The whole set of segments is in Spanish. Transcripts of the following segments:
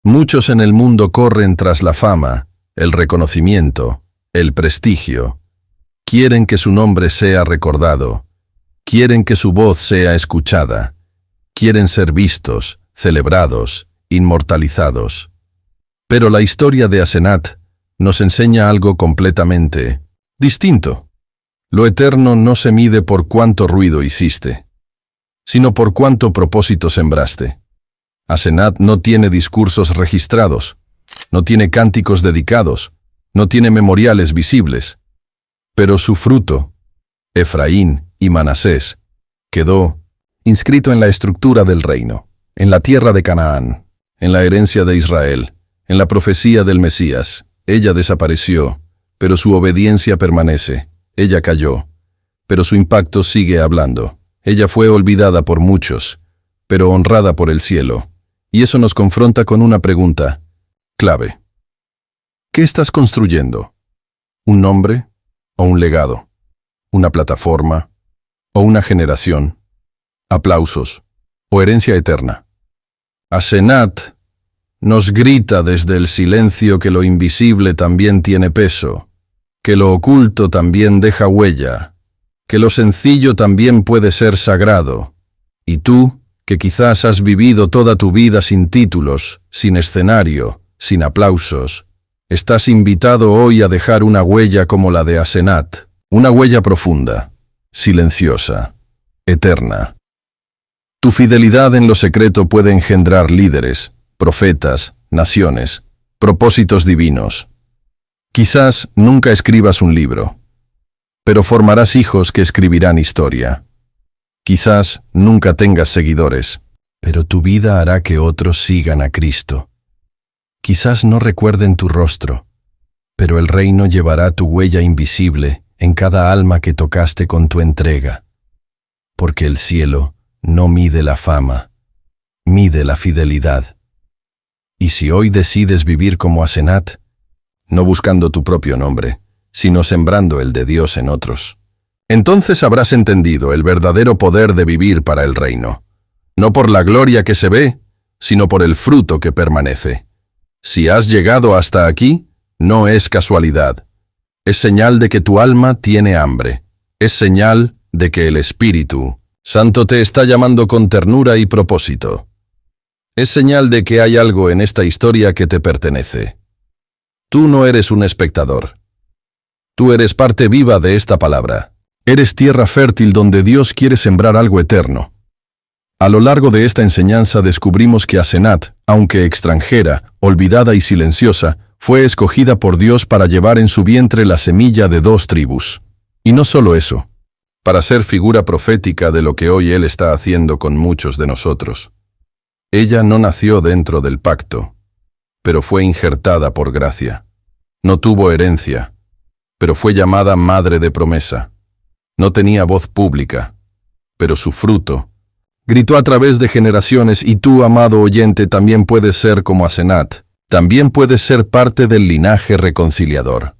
Muchos en el mundo corren tras la fama, el reconocimiento, el prestigio. Quieren que su nombre sea recordado. Quieren que su voz sea escuchada. Quieren ser vistos, celebrados, inmortalizados. Pero la historia de Asenat nos enseña algo completamente distinto. Lo eterno no se mide por cuánto ruido hiciste, sino por cuánto propósito sembraste. Asenat no tiene discursos registrados, no tiene cánticos dedicados, no tiene memoriales visibles, pero su fruto, Efraín y Manasés, quedó inscrito en la estructura del reino, en la tierra de Canaán, en la herencia de Israel, en la profecía del Mesías. Ella desapareció, pero su obediencia permanece. Ella cayó, pero su impacto sigue hablando. Ella fue olvidada por muchos, pero honrada por el cielo. Y eso nos confronta con una pregunta clave. ¿Qué estás construyendo? ¿Un nombre o un legado? ¿Una plataforma o una generación? ¿Aplausos o herencia eterna? Asenat nos grita desde el silencio que lo invisible también tiene peso, que lo oculto también deja huella, que lo sencillo también puede ser sagrado. Y tú, que quizás has vivido toda tu vida sin títulos, sin escenario, sin aplausos, estás invitado hoy a dejar una huella como la de Asenat, una huella profunda, silenciosa, eterna. Tu fidelidad en lo secreto puede engendrar líderes, profetas, naciones, propósitos divinos. Quizás nunca escribas un libro, pero formarás hijos que escribirán historia. Quizás nunca tengas seguidores, pero tu vida hará que otros sigan a Cristo. Quizás no recuerden tu rostro, pero el reino llevará tu huella invisible en cada alma que tocaste con tu entrega. Porque el cielo no mide la fama, mide la fidelidad. Y si hoy decides vivir como Asenat, no buscando tu propio nombre, sino sembrando el de Dios en otros, entonces habrás entendido el verdadero poder de vivir para el reino, no por la gloria que se ve, sino por el fruto que permanece. Si has llegado hasta aquí, no es casualidad. Es señal de que tu alma tiene hambre. Es señal de que el Espíritu Santo te está llamando con ternura y propósito. Es señal de que hay algo en esta historia que te pertenece. Tú no eres un espectador. Tú eres parte viva de esta palabra. Eres tierra fértil donde Dios quiere sembrar algo eterno. A lo largo de esta enseñanza descubrimos que Asenat, aunque extranjera, olvidada y silenciosa, fue escogida por Dios para llevar en su vientre la semilla de 2 tribus. Y no solo eso, para ser figura profética de lo que hoy Él está haciendo con muchos de nosotros. Ella no nació dentro del pacto, pero fue injertada por gracia. No tuvo herencia, pero fue llamada madre de promesa. No tenía voz pública, pero su fruto gritó a través de generaciones. Y tú, amado oyente, también puedes ser como Asenat. También puedes ser parte del linaje reconciliador.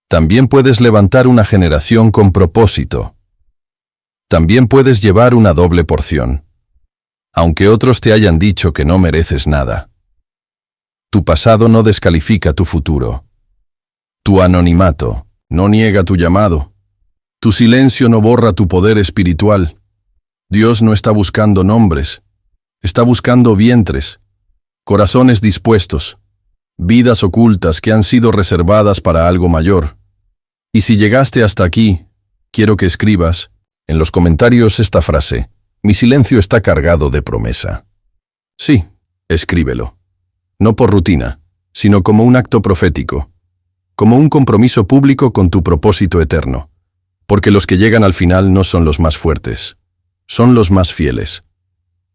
También puedes levantar una generación con propósito. También puedes llevar una doble porción, aunque otros te hayan dicho que no mereces nada. Tu pasado no descalifica tu futuro. Tu anonimato no niega tu llamado. Tu silencio no borra tu poder espiritual. Dios no está buscando nombres, está buscando vientres, corazones dispuestos, vidas ocultas que han sido reservadas para algo mayor. Y si llegaste hasta aquí, quiero que escribas en los comentarios esta frase: mi silencio está cargado de promesa. Sí, escríbelo. No por rutina, sino como un acto profético, como un compromiso público con tu propósito eterno. Porque los que llegan al final no son los más fuertes, son los más fieles.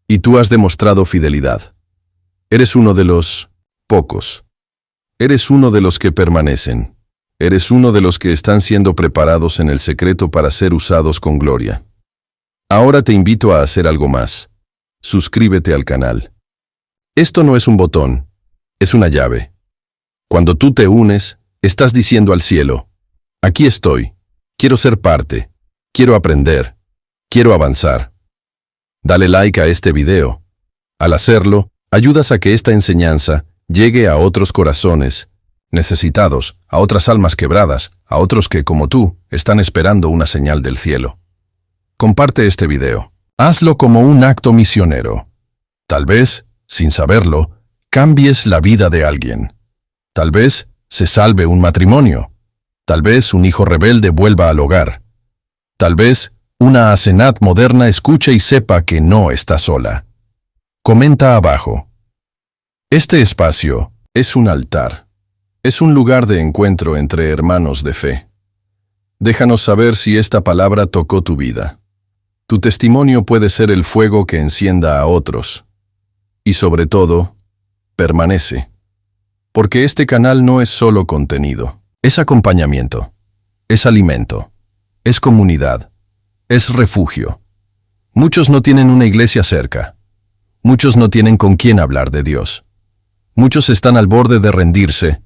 Y tú has demostrado fidelidad. Eres uno de los pocos. Eres uno de los que permanecen. Eres uno de los que están siendo preparados en el secreto para ser usados con gloria. Ahora te invito a hacer algo más. Suscríbete al canal. Esto no es un botón, es una llave. Cuando tú te unes, estás diciendo al cielo: aquí estoy. Quiero ser parte, quiero aprender, quiero avanzar. Dale like a este video. Al hacerlo, Ayudas a que esta enseñanza llegue a otros corazones necesitados, a otras almas quebradas, a otros que, como tú, están esperando una señal del cielo. Comparte este video. Hazlo como un acto misionero. Tal vez, sin saberlo, cambies la vida de alguien. Tal vez se salve un matrimonio. Tal vez un hijo rebelde vuelva al hogar. Tal vez una Asenat moderna escuche y sepa que no está sola. Comenta abajo. Este espacio es un altar. Es un lugar de encuentro entre hermanos de fe. Déjanos saber si esta palabra tocó tu vida. Tu testimonio puede ser el fuego que encienda a otros. Y sobre todo, permanece. Porque este canal no es solo contenido, es acompañamiento, es alimento, es comunidad, es refugio. Muchos no tienen una iglesia cerca. Muchos no tienen con quién hablar de Dios. Muchos están al borde de rendirse.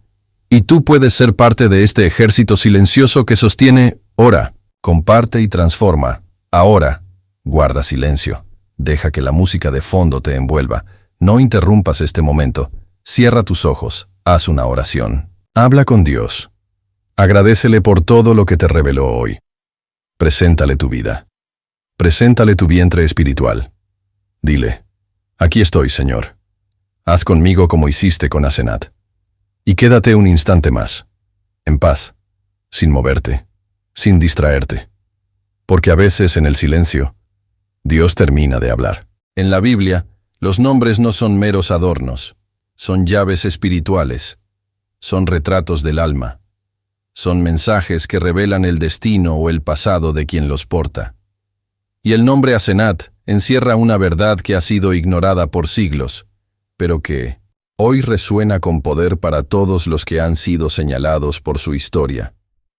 Y tú puedes ser parte de este ejército silencioso que sostiene, ora, comparte y transforma. Ahora, guarda silencio. Deja que la música de fondo te envuelva. No interrumpas este momento. Cierra tus ojos. Haz una oración. Habla con Dios. Agradécele por todo lo que te reveló hoy. Preséntale tu vida. Preséntale tu vientre espiritual. Dile, aquí estoy, Señor. Haz conmigo como hiciste con Asenat. Y quédate un instante más, en paz, sin moverte, sin distraerte. Porque a veces en el silencio, Dios termina de hablar. En la Biblia, los nombres no son meros adornos, son llaves espirituales, son retratos del alma, son mensajes que revelan el destino o el pasado de quien los porta. Y el nombre Asenat encierra una verdad que ha sido ignorada por siglos, pero que hoy resuena con poder para todos los que han sido señalados por su historia,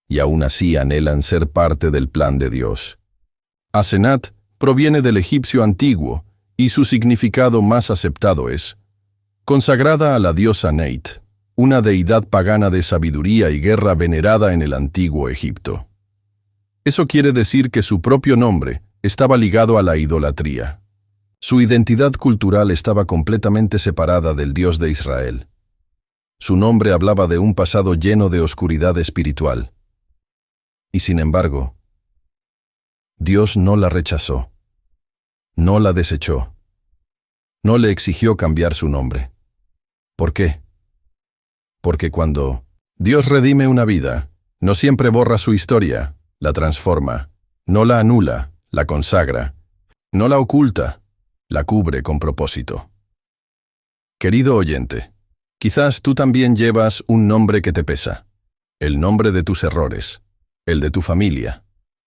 y aún así anhelan ser parte del plan de Dios. Asenat proviene del egipcio antiguo, y su significado más aceptado es consagrada a la diosa Neit, una deidad pagana de sabiduría y guerra venerada en el antiguo Egipto. Eso quiere decir que su propio nombre estaba ligado a la idolatría. Su identidad cultural estaba completamente separada del Dios de Israel. Su nombre hablaba de un pasado lleno de oscuridad espiritual. Y sin embargo, Dios no la rechazó, no la desechó, no le exigió cambiar su nombre. ¿Por qué? Porque cuando Dios redime una vida, no siempre borra su historia, la transforma, no la anula, la consagra, no la oculta, la cubre con propósito. Querido oyente, quizás tú también llevas un nombre que te pesa, el nombre de tus errores, el de tu familia,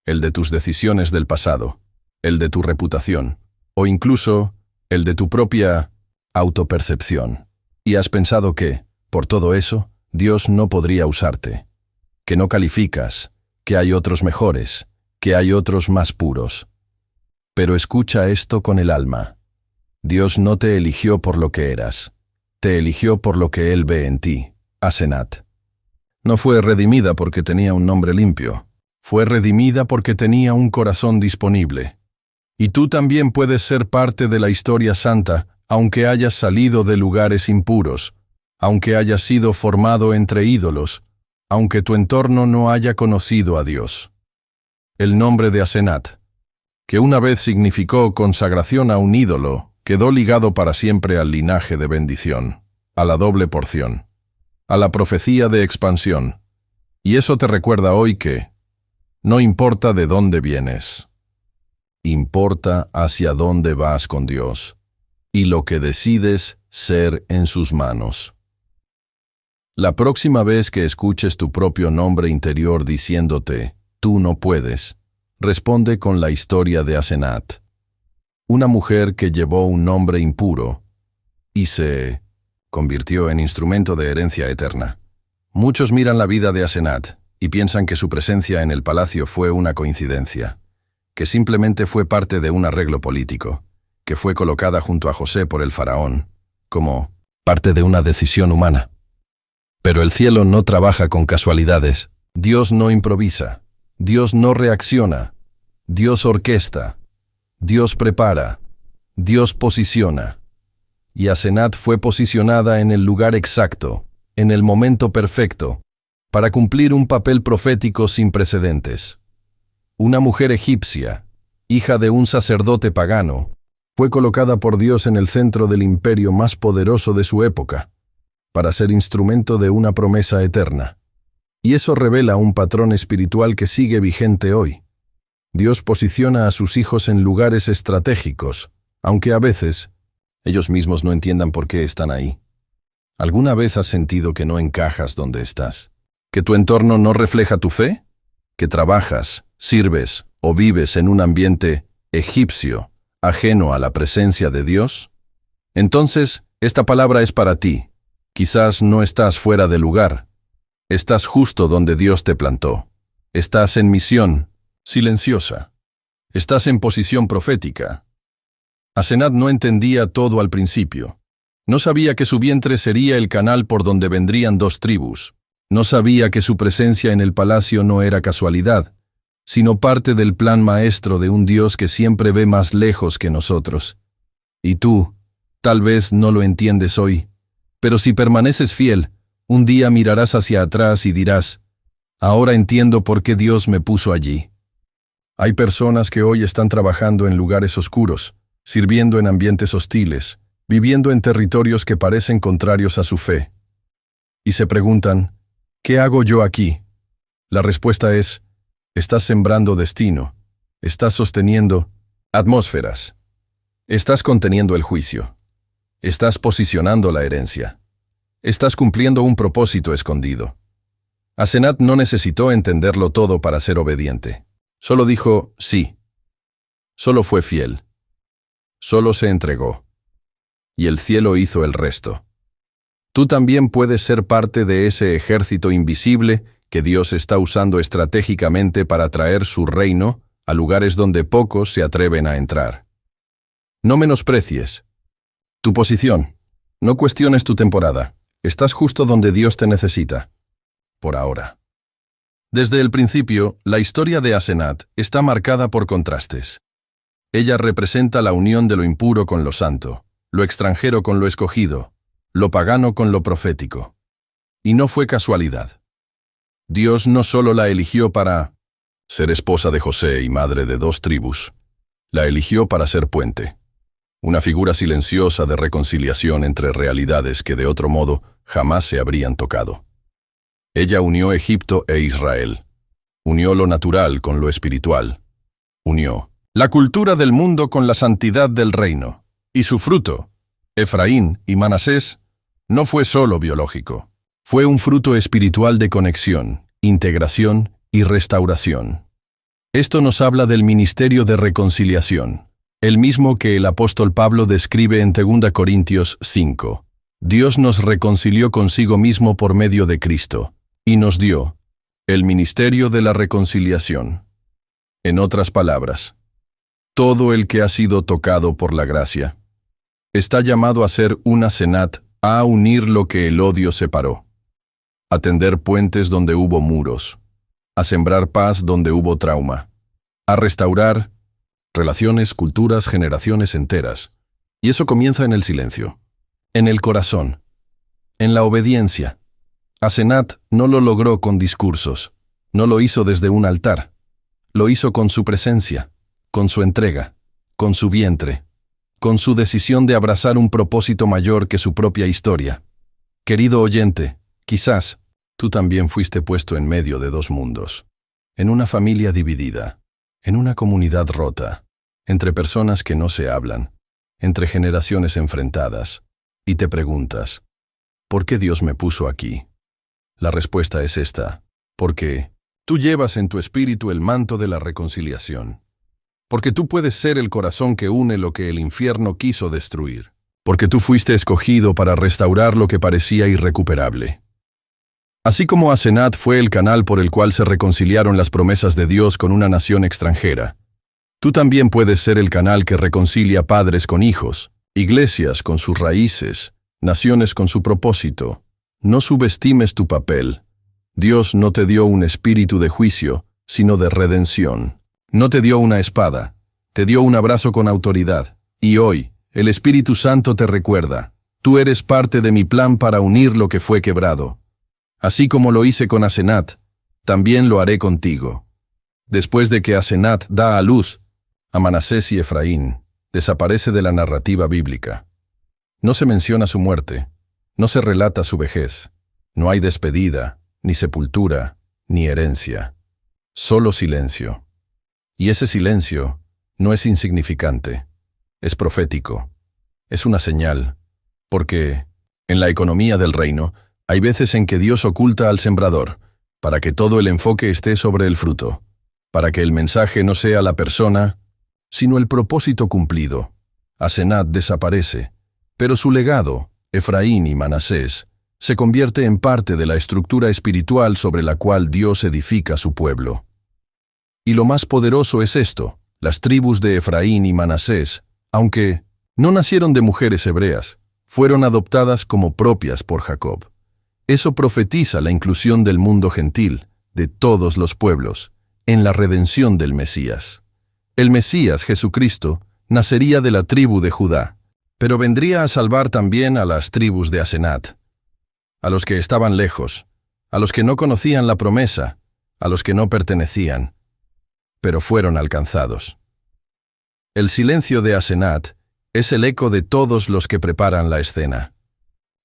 el de tus decisiones del pasado, el de tu reputación, o incluso el de tu propia autopercepción. Y has pensado que, por todo eso, Dios no podría usarte, que no calificas, que hay otros mejores, que hay otros más puros. Pero escucha esto con el alma. Dios no te eligió por lo que eras, te eligió por lo que Él ve en ti, Asenat. No fue redimida porque tenía un nombre limpio, fue redimida porque tenía un corazón disponible. Y tú también puedes ser parte de la historia santa, aunque hayas salido de lugares impuros, aunque hayas sido formado entre ídolos, aunque tu entorno no haya conocido a Dios. El nombre de Asenat, que una vez significó consagración a un ídolo, quedó ligado para siempre al linaje de bendición, a la doble porción, a la profecía de expansión. Y eso te recuerda hoy que no importa de dónde vienes, importa hacia dónde vas con Dios y lo que decides ser en sus manos. La próxima vez que escuches tu propio nombre interior diciéndote, tú no puedes, responde con la historia de Asenat, una mujer que llevó un nombre impuro y se convirtió en instrumento de herencia eterna. Muchos miran la vida de Asenat y piensan que su presencia en el palacio fue una coincidencia, que simplemente fue parte de un arreglo político, que fue colocada junto a José por el faraón, como parte de una decisión humana. Pero el cielo no trabaja con casualidades. Dios no improvisa. Dios no reacciona. Dios orquesta. Dios prepara. Dios posiciona. Y Asenat fue posicionada en el lugar exacto, en el momento perfecto, para cumplir un papel profético sin precedentes. Una mujer egipcia, hija de un sacerdote pagano, fue colocada por Dios en el centro del imperio más poderoso de su época, para ser instrumento de una promesa eterna. Y eso revela un patrón espiritual que sigue vigente hoy. Dios posiciona a sus hijos en lugares estratégicos, aunque a veces ellos mismos no entiendan por qué están ahí. ¿Alguna vez has sentido que no encajas donde estás? ¿Que tu entorno no refleja tu fe? ¿Que trabajas, sirves o vives en un ambiente egipcio, ajeno a la presencia de Dios? Entonces, esta palabra es para ti. Quizás no estás fuera de lugar. Estás justo donde Dios te plantó. Estás en misión, silenciosa. Estás en posición profética. Asenat no entendía todo al principio. No sabía que su vientre sería el canal por donde vendrían 2 tribus. No sabía que su presencia en el palacio no era casualidad, sino parte del plan maestro de un Dios que siempre ve más lejos que nosotros. Y tú, tal vez no lo entiendes hoy, pero si permaneces fiel, un día mirarás hacia atrás y dirás, ahora entiendo por qué Dios me puso allí. Hay personas que hoy están trabajando en lugares oscuros, sirviendo en ambientes hostiles, viviendo en territorios que parecen contrarios a su fe. Y se preguntan, ¿qué hago yo aquí? La respuesta es, estás sembrando destino, estás sosteniendo atmósferas, estás conteniendo el juicio, estás posicionando la herencia, estás cumpliendo un propósito escondido. Asenat no necesitó entenderlo todo para ser obediente. Solo dijo sí. Solo fue fiel. Solo se entregó. Y el cielo hizo el resto. Tú también puedes ser parte de ese ejército invisible que Dios está usando estratégicamente para traer su reino a lugares donde pocos se atreven a entrar. No menosprecies tu posición. No cuestiones tu temporada. Estás justo donde Dios te necesita. Por ahora. Desde el principio, la historia de Asenat está marcada por contrastes. Ella representa la unión de lo impuro con lo santo, lo extranjero con lo escogido, lo pagano con lo profético. Y no fue casualidad. Dios no solo la eligió para ser esposa de José y madre de 2 tribus, la eligió para ser puente, una figura silenciosa de reconciliación entre realidades que de otro modo jamás se habrían tocado. Ella unió Egipto e Israel, unió lo natural con lo espiritual, unió la cultura del mundo con la santidad del reino, y su fruto, Efraín y Manasés, no fue solo biológico, fue un fruto espiritual de conexión, integración y restauración. Esto nos habla del ministerio de reconciliación, el mismo que el apóstol Pablo describe en 2 Corintios 5. Dios nos reconcilió consigo mismo por medio de Cristo, y nos dio el ministerio de la reconciliación. En otras palabras, todo el que ha sido tocado por la gracia está llamado a ser un Asenat, a unir lo que el odio separó, a tender puentes donde hubo muros, a sembrar paz donde hubo trauma, a restaurar relaciones, culturas, generaciones enteras. Y eso comienza en el silencio, en el corazón, en la obediencia. Asenat no lo logró con discursos, no lo hizo desde un altar, lo hizo con su presencia, con su entrega, con su vientre, con su decisión de abrazar un propósito mayor que su propia historia. Querido oyente, quizás tú también fuiste puesto en medio de 2 mundos, en una familia dividida, en una comunidad rota, entre personas que no se hablan, entre generaciones enfrentadas, y te preguntas, ¿por qué Dios me puso aquí? La respuesta es esta, porque tú llevas en tu espíritu el manto de la reconciliación. Porque tú puedes ser el corazón que une lo que el infierno quiso destruir. Porque tú fuiste escogido para restaurar lo que parecía irrecuperable. Así como Asenat fue el canal por el cual se reconciliaron las promesas de Dios con una nación extranjera, tú también puedes ser el canal que reconcilia padres con hijos, iglesias con sus raíces, naciones con su propósito. No subestimes tu papel. Dios no te dio un espíritu de juicio, sino de redención. No te dio una espada, te dio un abrazo con autoridad. Y hoy, El Espíritu Santo te recuerda, tú eres parte de mi plan para unir lo que fue quebrado. Así como lo hice con Asenat, también lo haré contigo. Después de que Asenat da a luz a Manasés y Efraín, desaparece de la narrativa bíblica. No se menciona su muerte, no se relata su vejez, no hay despedida, ni sepultura, ni herencia. Solo silencio. Y ese silencio no es insignificante, es profético, es una señal, porque en la economía del reino hay veces en que Dios oculta al sembrador, para que todo el enfoque esté sobre el fruto, para que el mensaje no sea la persona, sino el propósito cumplido. Asenat desaparece, pero su legado, Efraín y Manasés, se convierte en parte de la estructura espiritual sobre la cual Dios edifica su pueblo. Y lo más poderoso es esto: las tribus de Efraín y Manasés, aunque no nacieron de mujeres hebreas, fueron adoptadas como propias por Jacob. Eso profetiza la inclusión del mundo gentil, de todos los pueblos, en la redención del Mesías. El Mesías, Jesucristo, nacería de la tribu de Judá, pero vendría a salvar también a las tribus de Asenat, a los que estaban lejos, a los que no conocían la promesa, a los que no pertenecían, pero fueron alcanzados. El silencio de Asenat es el eco de todos los que preparan la escena,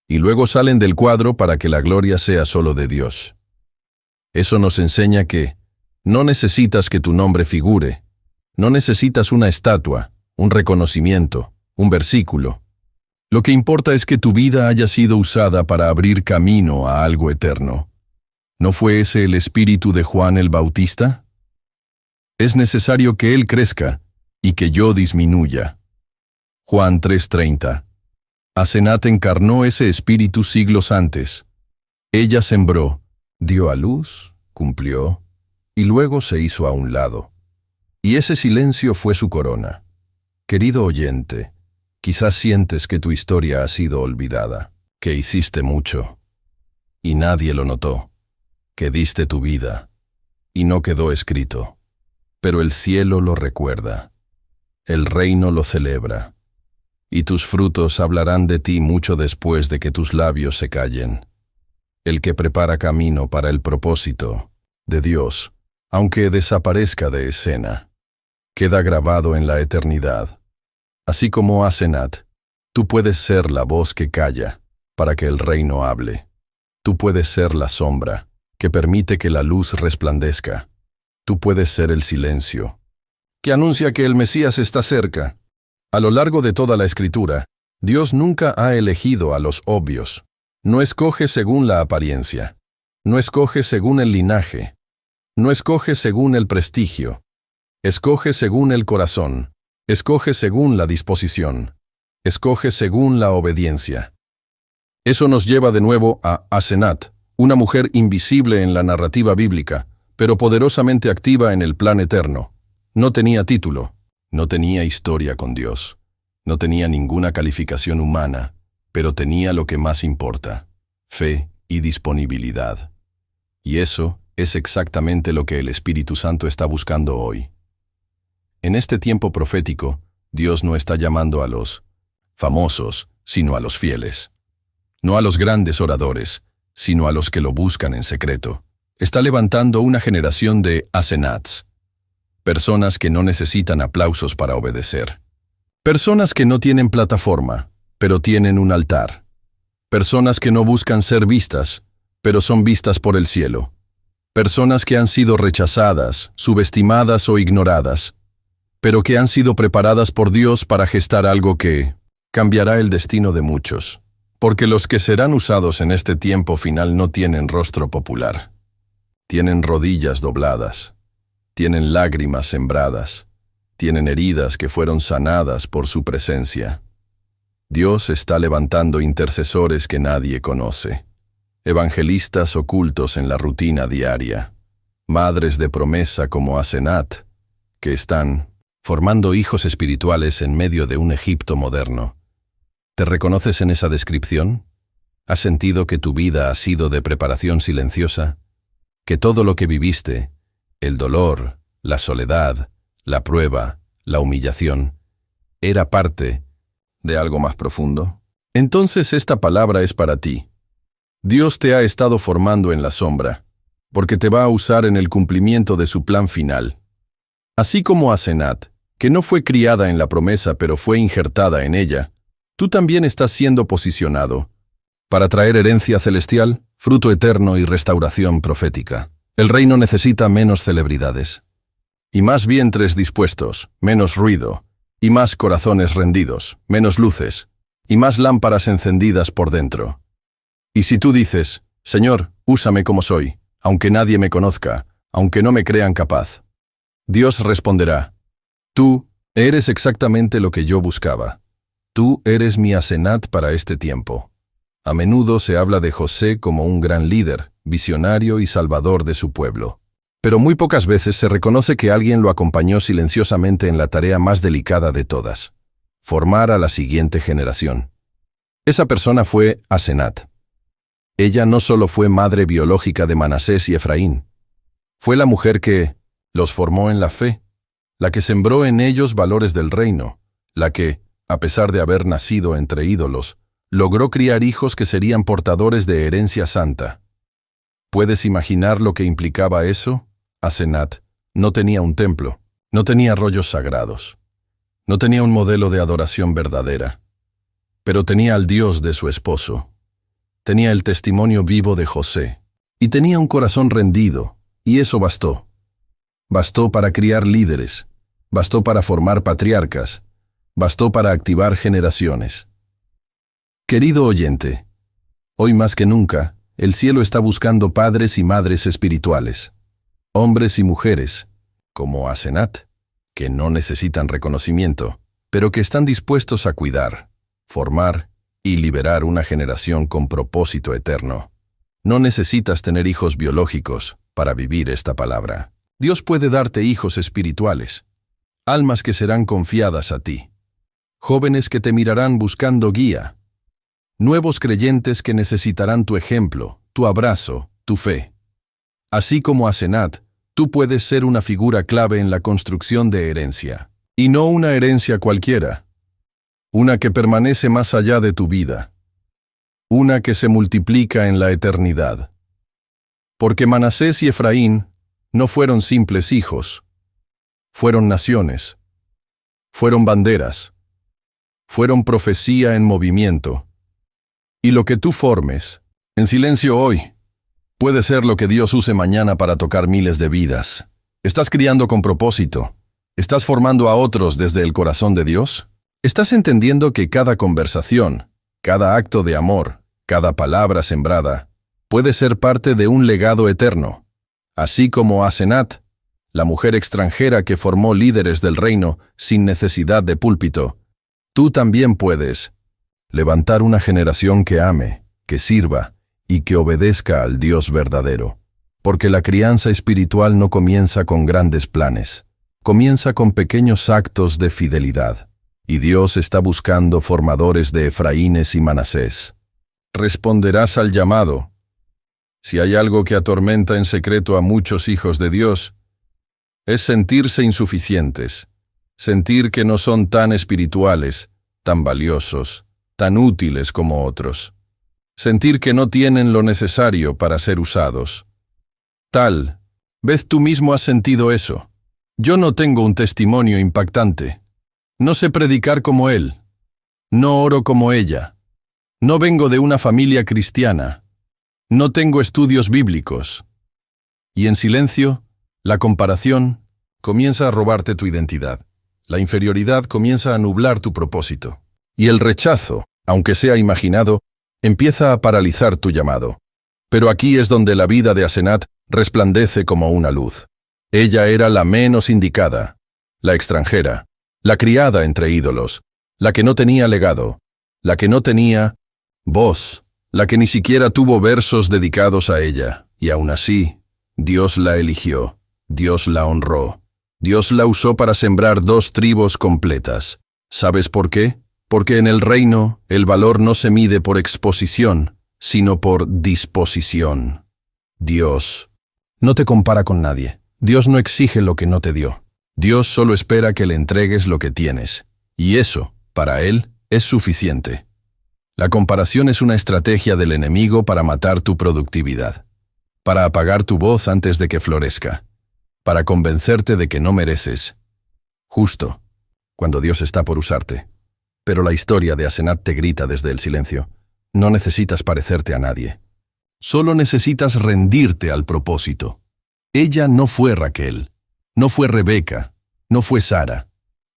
y luego salen del cuadro para que la gloria sea solo de Dios. Eso nos enseña que no necesitas que tu nombre figure, no necesitas una estatua, un reconocimiento, un versículo. Lo que importa es que tu vida haya sido usada para abrir camino a algo eterno. ¿No fue ese el espíritu de Juan el Bautista? Es necesario que él crezca y que yo disminuya. Juan 3:30. Asenat encarnó ese espíritu siglos antes. Ella sembró, dio a luz, cumplió, y luego se hizo a un lado. Y ese silencio fue su corona. Querido oyente, quizás sientes que tu historia ha sido olvidada, que hiciste mucho, y nadie lo notó, que diste tu vida, y no quedó escrito. Pero el cielo lo recuerda, el reino lo celebra, y tus frutos hablarán de ti mucho después de que tus labios se callen. El que prepara camino para el propósito de Dios, aunque desaparezca de escena, queda grabado en la eternidad. Así como Asenat, tú puedes ser la voz que calla para que el reino hable. Tú puedes ser la sombra que permite que la luz resplandezca. Tú puedes ser el silencio que anuncia que el Mesías está cerca. A lo largo de toda la Escritura, Dios nunca ha elegido a los obvios. No escoge según la apariencia. No escoge según el linaje. No escoge según el prestigio. Escoge según el corazón. Escoge según la disposición. Escoge según la obediencia. Eso nos lleva de nuevo a Asenat, una mujer invisible en la narrativa bíblica, pero poderosamente activa en el plan eterno. No tenía título, no tenía historia con Dios, no tenía ninguna calificación humana, pero tenía lo que más importa: fe y disponibilidad. Y eso es exactamente lo que el Espíritu Santo está buscando hoy. En este tiempo profético, Dios no está llamando a los famosos, sino a los fieles. No a los grandes oradores, sino a los que lo buscan en secreto. Está levantando una generación de Asenats, personas que no necesitan aplausos para obedecer. Personas que no tienen plataforma, pero tienen un altar. Personas que no buscan ser vistas, pero son vistas por el cielo. Personas que han sido rechazadas, subestimadas o ignoradas, pero que han sido preparadas por Dios para gestar algo que cambiará el destino de muchos. Porque los que serán usados en este tiempo final no tienen rostro popular. Tienen rodillas dobladas, tienen lágrimas sembradas, tienen heridas que fueron sanadas por su presencia. Dios está levantando intercesores que nadie conoce, evangelistas ocultos en la rutina diaria, madres de promesa como Asenat, que están formando hijos espirituales en medio de un Egipto moderno. ¿Te reconoces en esa descripción? ¿Has sentido que tu vida ha sido de preparación silenciosa? Que todo lo que viviste, el dolor, la soledad, la prueba, la humillación, era parte de algo más profundo? Entonces esta palabra es para ti. Dios te ha estado formando en la sombra, porque te va a usar en el cumplimiento de su plan final. Así como Asenat, que no fue criada en la promesa pero fue injertada en ella, tú también estás siendo posicionado para traer herencia celestial, fruto eterno y restauración profética. El reino necesita menos celebridades, y más vientres dispuestos, menos ruido, y más corazones rendidos, menos luces, y más lámparas encendidas por dentro. Y si tú dices, Señor, úsame como soy, aunque nadie me conozca, aunque no me crean capaz, Dios responderá, tú eres exactamente lo que yo buscaba. Tú eres mi Asenat para este tiempo. A menudo se habla de José como un gran líder, visionario y salvador de su pueblo. Pero muy pocas veces se reconoce que alguien lo acompañó silenciosamente en la tarea más delicada de todas, formar a la siguiente generación. Esa persona fue Asenat. Ella no solo fue madre biológica de Manasés y Efraín, fue la mujer que los formó en la fe, la que sembró en ellos valores del reino, la que, a pesar de haber nacido entre ídolos, logró criar hijos que serían portadores de herencia santa. ¿Puedes imaginar lo que implicaba eso? Asenat no tenía un templo, no tenía rollos sagrados, no tenía un modelo de adoración verdadera, pero tenía al Dios de su esposo, tenía el testimonio vivo de José, y tenía un corazón rendido, y eso bastó. Bastó para criar líderes, bastó para formar patriarcas, bastó para activar generaciones. Querido oyente, hoy más que nunca, el cielo está buscando padres y madres espirituales, hombres y mujeres, como Asenat, que no necesitan reconocimiento, pero que están dispuestos a cuidar, formar y liberar una generación con propósito eterno. No necesitas tener hijos biológicos para vivir esta palabra. Dios puede darte hijos espirituales, almas que serán confiadas a ti, jóvenes que te mirarán buscando guía, nuevos creyentes que necesitarán tu ejemplo, tu abrazo, tu fe. Así como Asenat, tú puedes ser una figura clave en la construcción de herencia, y no una herencia cualquiera, una que permanece más allá de tu vida, una que se multiplica en la eternidad. Porque Manasés y Efraín no fueron simples hijos, fueron naciones, fueron banderas, fueron profecía en movimiento. Y lo que tú formes, en silencio hoy, puede ser lo que Dios use mañana para tocar miles de vidas. ¿Estás criando con propósito? ¿Estás formando a otros desde el corazón de Dios? ¿Estás entendiendo que cada conversación, cada acto de amor, cada palabra sembrada, puede ser parte de un legado eterno? Así como Asenat, la mujer extranjera que formó líderes del reino sin necesidad de púlpito, tú también puedes levantar una generación que ame, que sirva y que obedezca al Dios verdadero. Porque la crianza espiritual no comienza con grandes planes, comienza con pequeños actos de fidelidad. Y Dios está buscando formadores de Efraínes y Manasés. Responderás al llamado. Si hay algo que atormenta en secreto a muchos hijos de Dios, es sentirse insuficientes, sentir que no son tan espirituales, tan valiosos, tan útiles como otros, sentir que no tienen lo necesario para ser usados. Vez tú mismo has sentido eso. Yo no tengo un testimonio impactante. No sé predicar como él. No oro como ella. No vengo de una familia cristiana. No tengo estudios bíblicos. Y en silencio, la comparación comienza a robarte tu identidad. La inferioridad comienza a nublar tu propósito. Y el rechazo, aunque sea imaginado, empieza a paralizar tu llamado. Pero aquí es donde la vida de Asenat resplandece como una luz. Ella era la menos indicada, la extranjera, la criada entre ídolos, la que no tenía legado, la que no tenía voz, la que ni siquiera tuvo versos dedicados a ella, y aún así, Dios la eligió, Dios la honró, Dios la usó para sembrar 2 tribus completas. ¿Sabes por qué? Porque en el reino el valor no se mide por exposición, sino por disposición. Dios no te compara con nadie. Dios no exige lo que no te dio. Dios solo espera que le entregues lo que tienes, y eso, para Él, es suficiente. La comparación es una estrategia del enemigo para matar tu productividad, para apagar tu voz antes de que florezca, para convencerte de que no mereces. Justo cuando Dios está por usarte. Pero la historia de Asenat te grita desde el silencio. No necesitas parecerte a nadie. Solo necesitas rendirte al propósito. Ella no fue Raquel, no fue Rebeca, no fue Sara,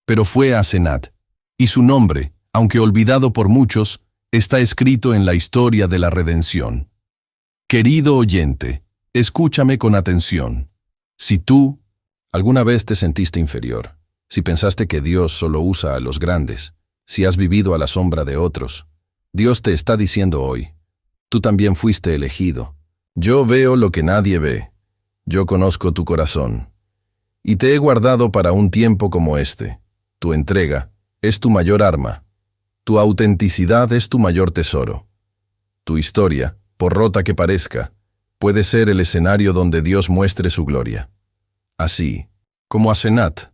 pero fue Asenat, y su nombre, aunque olvidado por muchos, está escrito en la historia de la redención. Querido oyente, escúchame con atención. Si tú alguna vez te sentiste inferior, si pensaste que Dios solo usa a los grandes, si has vivido a la sombra de otros, Dios te está diciendo hoy, tú también fuiste elegido. Yo veo lo que nadie ve. Yo conozco tu corazón. Y te he guardado para un tiempo como este. Tu entrega es tu mayor arma. Tu autenticidad es tu mayor tesoro. Tu historia, por rota que parezca, puede ser el escenario donde Dios muestre su gloria. Así, como Asenat,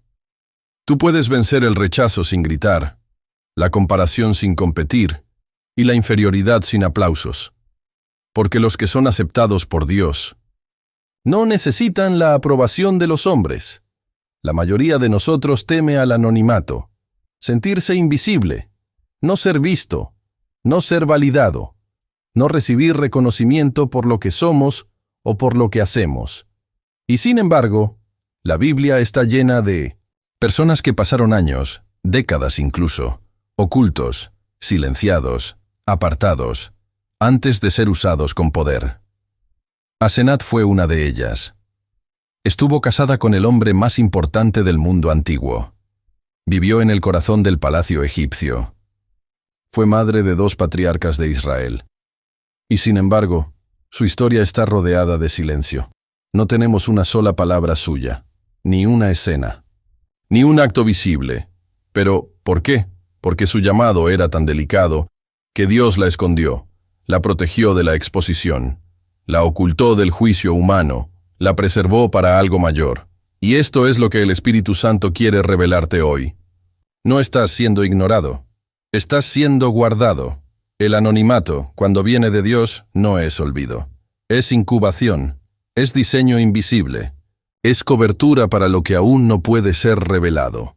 tú puedes vencer el rechazo sin gritar, la comparación sin competir y la inferioridad sin aplausos. Porque los que son aceptados por Dios no necesitan la aprobación de los hombres. La mayoría de nosotros teme al anonimato, sentirse invisible, no ser visto, no ser validado, no recibir reconocimiento por lo que somos o por lo que hacemos. Y sin embargo, la Biblia está llena de personas que pasaron años, décadas incluso, ocultos, silenciados, apartados, antes de ser usados con poder. Asenat fue una de ellas. Estuvo casada con el hombre más importante del mundo antiguo. Vivió en el corazón del palacio egipcio. Fue madre de 2 patriarcas de Israel. Y sin embargo, su historia está rodeada de silencio. No tenemos una sola palabra suya, ni una escena, ni un acto visible. Pero, ¿por qué? Porque su llamado era tan delicado que Dios la escondió, la protegió de la exposición, la ocultó del juicio humano, la preservó para algo mayor. Y esto es lo que el Espíritu Santo quiere revelarte hoy. No estás siendo ignorado, estás siendo guardado. El anonimato, cuando viene de Dios, no es olvido. Es incubación, es diseño invisible, es cobertura para lo que aún no puede ser revelado.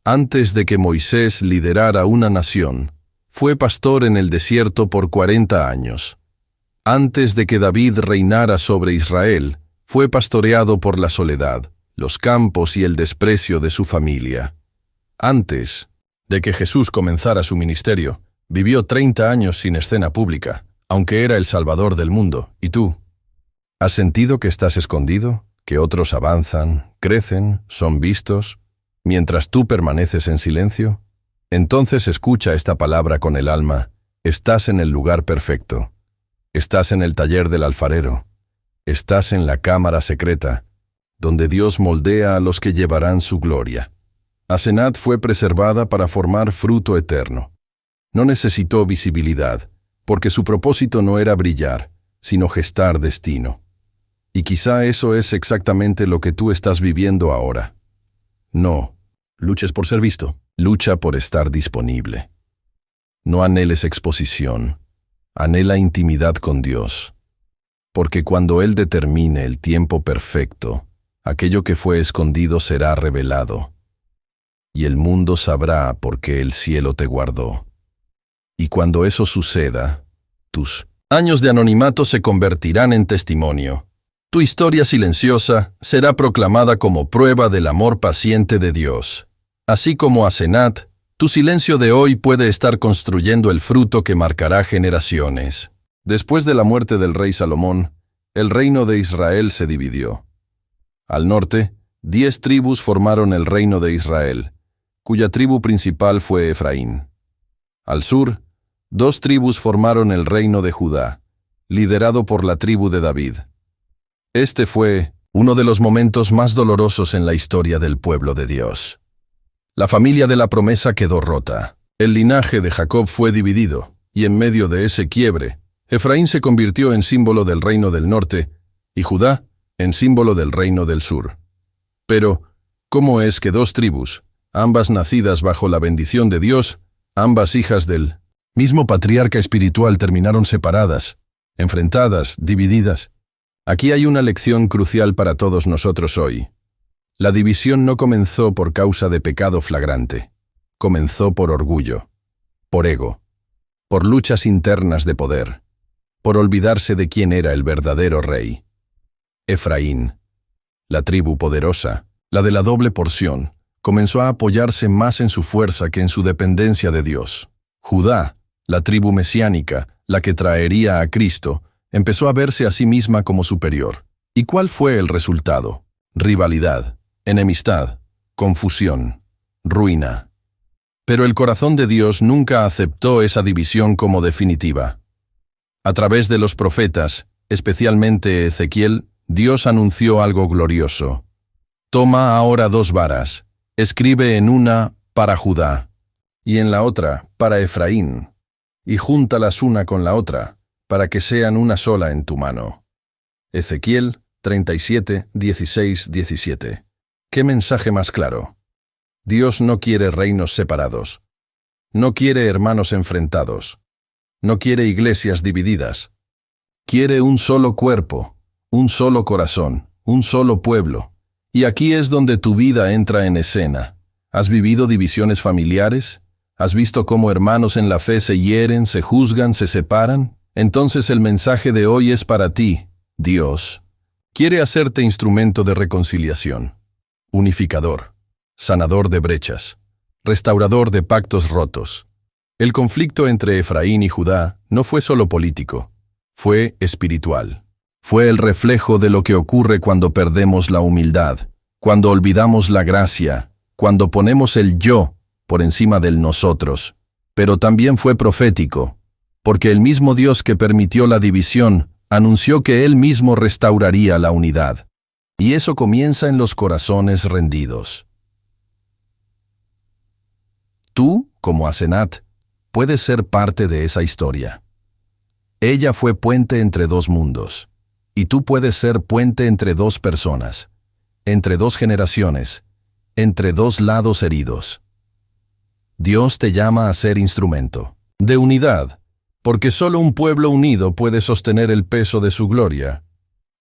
Antes de que Moisés liderara una nación, fue pastor en el desierto por 40 años. Antes de que David reinara sobre Israel, fue pastoreado por la soledad, los campos y el desprecio de su familia. Antes de que Jesús comenzara su ministerio, vivió 30 años sin escena pública, aunque era el Salvador del mundo. ¿Y tú? ¿Has sentido que estás escondido? ¿Que otros avanzan, crecen, son vistos, mientras tú permaneces en silencio? Entonces escucha esta palabra con el alma. Estás en el lugar perfecto. Estás en el taller del alfarero. Estás en la cámara secreta, donde Dios moldea a los que llevarán su gloria. Asenat fue preservada para formar fruto eterno. No necesitó visibilidad, porque su propósito no era brillar, sino gestar destino. Y quizá eso es exactamente lo que tú estás viviendo ahora. No luches por ser visto, lucha por estar disponible. No anheles exposición, anhela intimidad con Dios. Porque cuando Él determine el tiempo perfecto, aquello que fue escondido será revelado, y el mundo sabrá por qué el cielo te guardó. Y cuando eso suceda, tus años de anonimato se convertirán en testimonio. Tu historia silenciosa será proclamada como prueba del amor paciente de Dios. Así como Asenat, tu silencio de hoy puede estar construyendo el fruto que marcará generaciones. Después de la muerte del rey Salomón, el reino de Israel se dividió. Al norte, 10 tribus formaron el reino de Israel, cuya tribu principal fue Efraín. Al sur, 2 tribus formaron el reino de Judá, liderado por la tribu de David. Este fue uno de los momentos más dolorosos en la historia del pueblo de Dios. La familia de la promesa quedó rota. El linaje de Jacob fue dividido, y en medio de ese quiebre, Efraín se convirtió en símbolo del reino del norte y Judá en símbolo del reino del sur. Pero, ¿cómo es que 2 tribus, ambas nacidas bajo la bendición de Dios, Ambas hijas del mismo patriarca espiritual terminaron separadas, enfrentadas, divididas. Aquí hay una lección crucial para todos nosotros hoy. La división no comenzó por causa de pecado flagrante. Comenzó por orgullo, por ego, por luchas internas de poder, por olvidarse de quién era el verdadero rey. Efraín, la tribu poderosa, la de la doble porción, comenzó a apoyarse más en su fuerza que en su dependencia de Dios. Judá, la tribu mesiánica, la que traería a Cristo, empezó a verse a sí misma como superior. ¿Y cuál fue el resultado? Rivalidad, enemistad, confusión, ruina. Pero el corazón de Dios nunca aceptó esa división como definitiva. A través de los profetas, especialmente Ezequiel, Dios anunció algo glorioso. Toma ahora 2 varas, escribe en una para Judá, y en la otra para Efraín, y júntalas una con la otra, para que sean una sola en tu mano. Ezequiel 37, 16, 17. ¿Qué mensaje más claro? Dios no quiere reinos separados. No quiere hermanos enfrentados. No quiere iglesias divididas. Quiere un solo cuerpo, un solo corazón, un solo pueblo. Y aquí es donde tu vida entra en escena. ¿Has vivido divisiones familiares? ¿Has visto cómo hermanos en la fe se hieren, se juzgan, se separan? Entonces el mensaje de hoy es para ti. Dios quiere hacerte instrumento de reconciliación, unificador, sanador de brechas, restaurador de pactos rotos. El conflicto entre Efraín y Judá no fue solo político, fue espiritual. Fue el reflejo de lo que ocurre cuando perdemos la humildad, cuando olvidamos la gracia, cuando ponemos el yo por encima del nosotros. Pero también fue profético, porque el mismo Dios que permitió la división anunció que Él mismo restauraría la unidad. Y eso comienza en los corazones rendidos. Tú, como Asenat, puedes ser parte de esa historia. Ella fue puente entre 2 mundos. Y tú puedes ser puente entre 2 personas, entre 2 generaciones, entre 2 lados heridos. Dios te llama a ser instrumento de unidad, porque solo un pueblo unido puede sostener el peso de su gloria.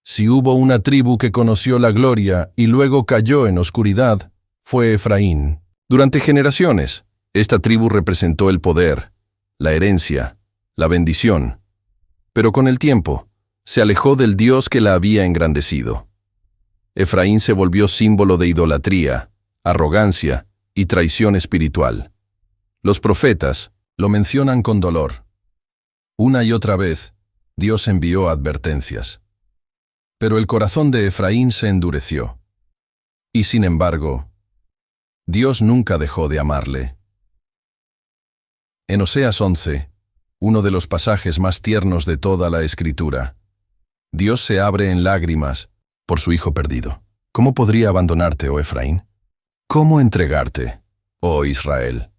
Si hubo una tribu que conoció la gloria y luego cayó en oscuridad, fue Efraín. Durante generaciones, esta tribu representó el poder, la herencia, la bendición. Pero con el tiempo, se alejó del Dios que la había engrandecido. Efraín se volvió símbolo de idolatría, arrogancia y traición espiritual. Los profetas lo mencionan con dolor. Una y otra vez, Dios envió advertencias. Pero el corazón de Efraín se endureció. Y sin embargo, Dios nunca dejó de amarle. En Oseas 11, uno de los pasajes más tiernos de toda la Escritura, Dios se abre en lágrimas por su hijo perdido. ¿Cómo podría abandonarte, oh Efraín? ¿Cómo entregarte, oh Israel?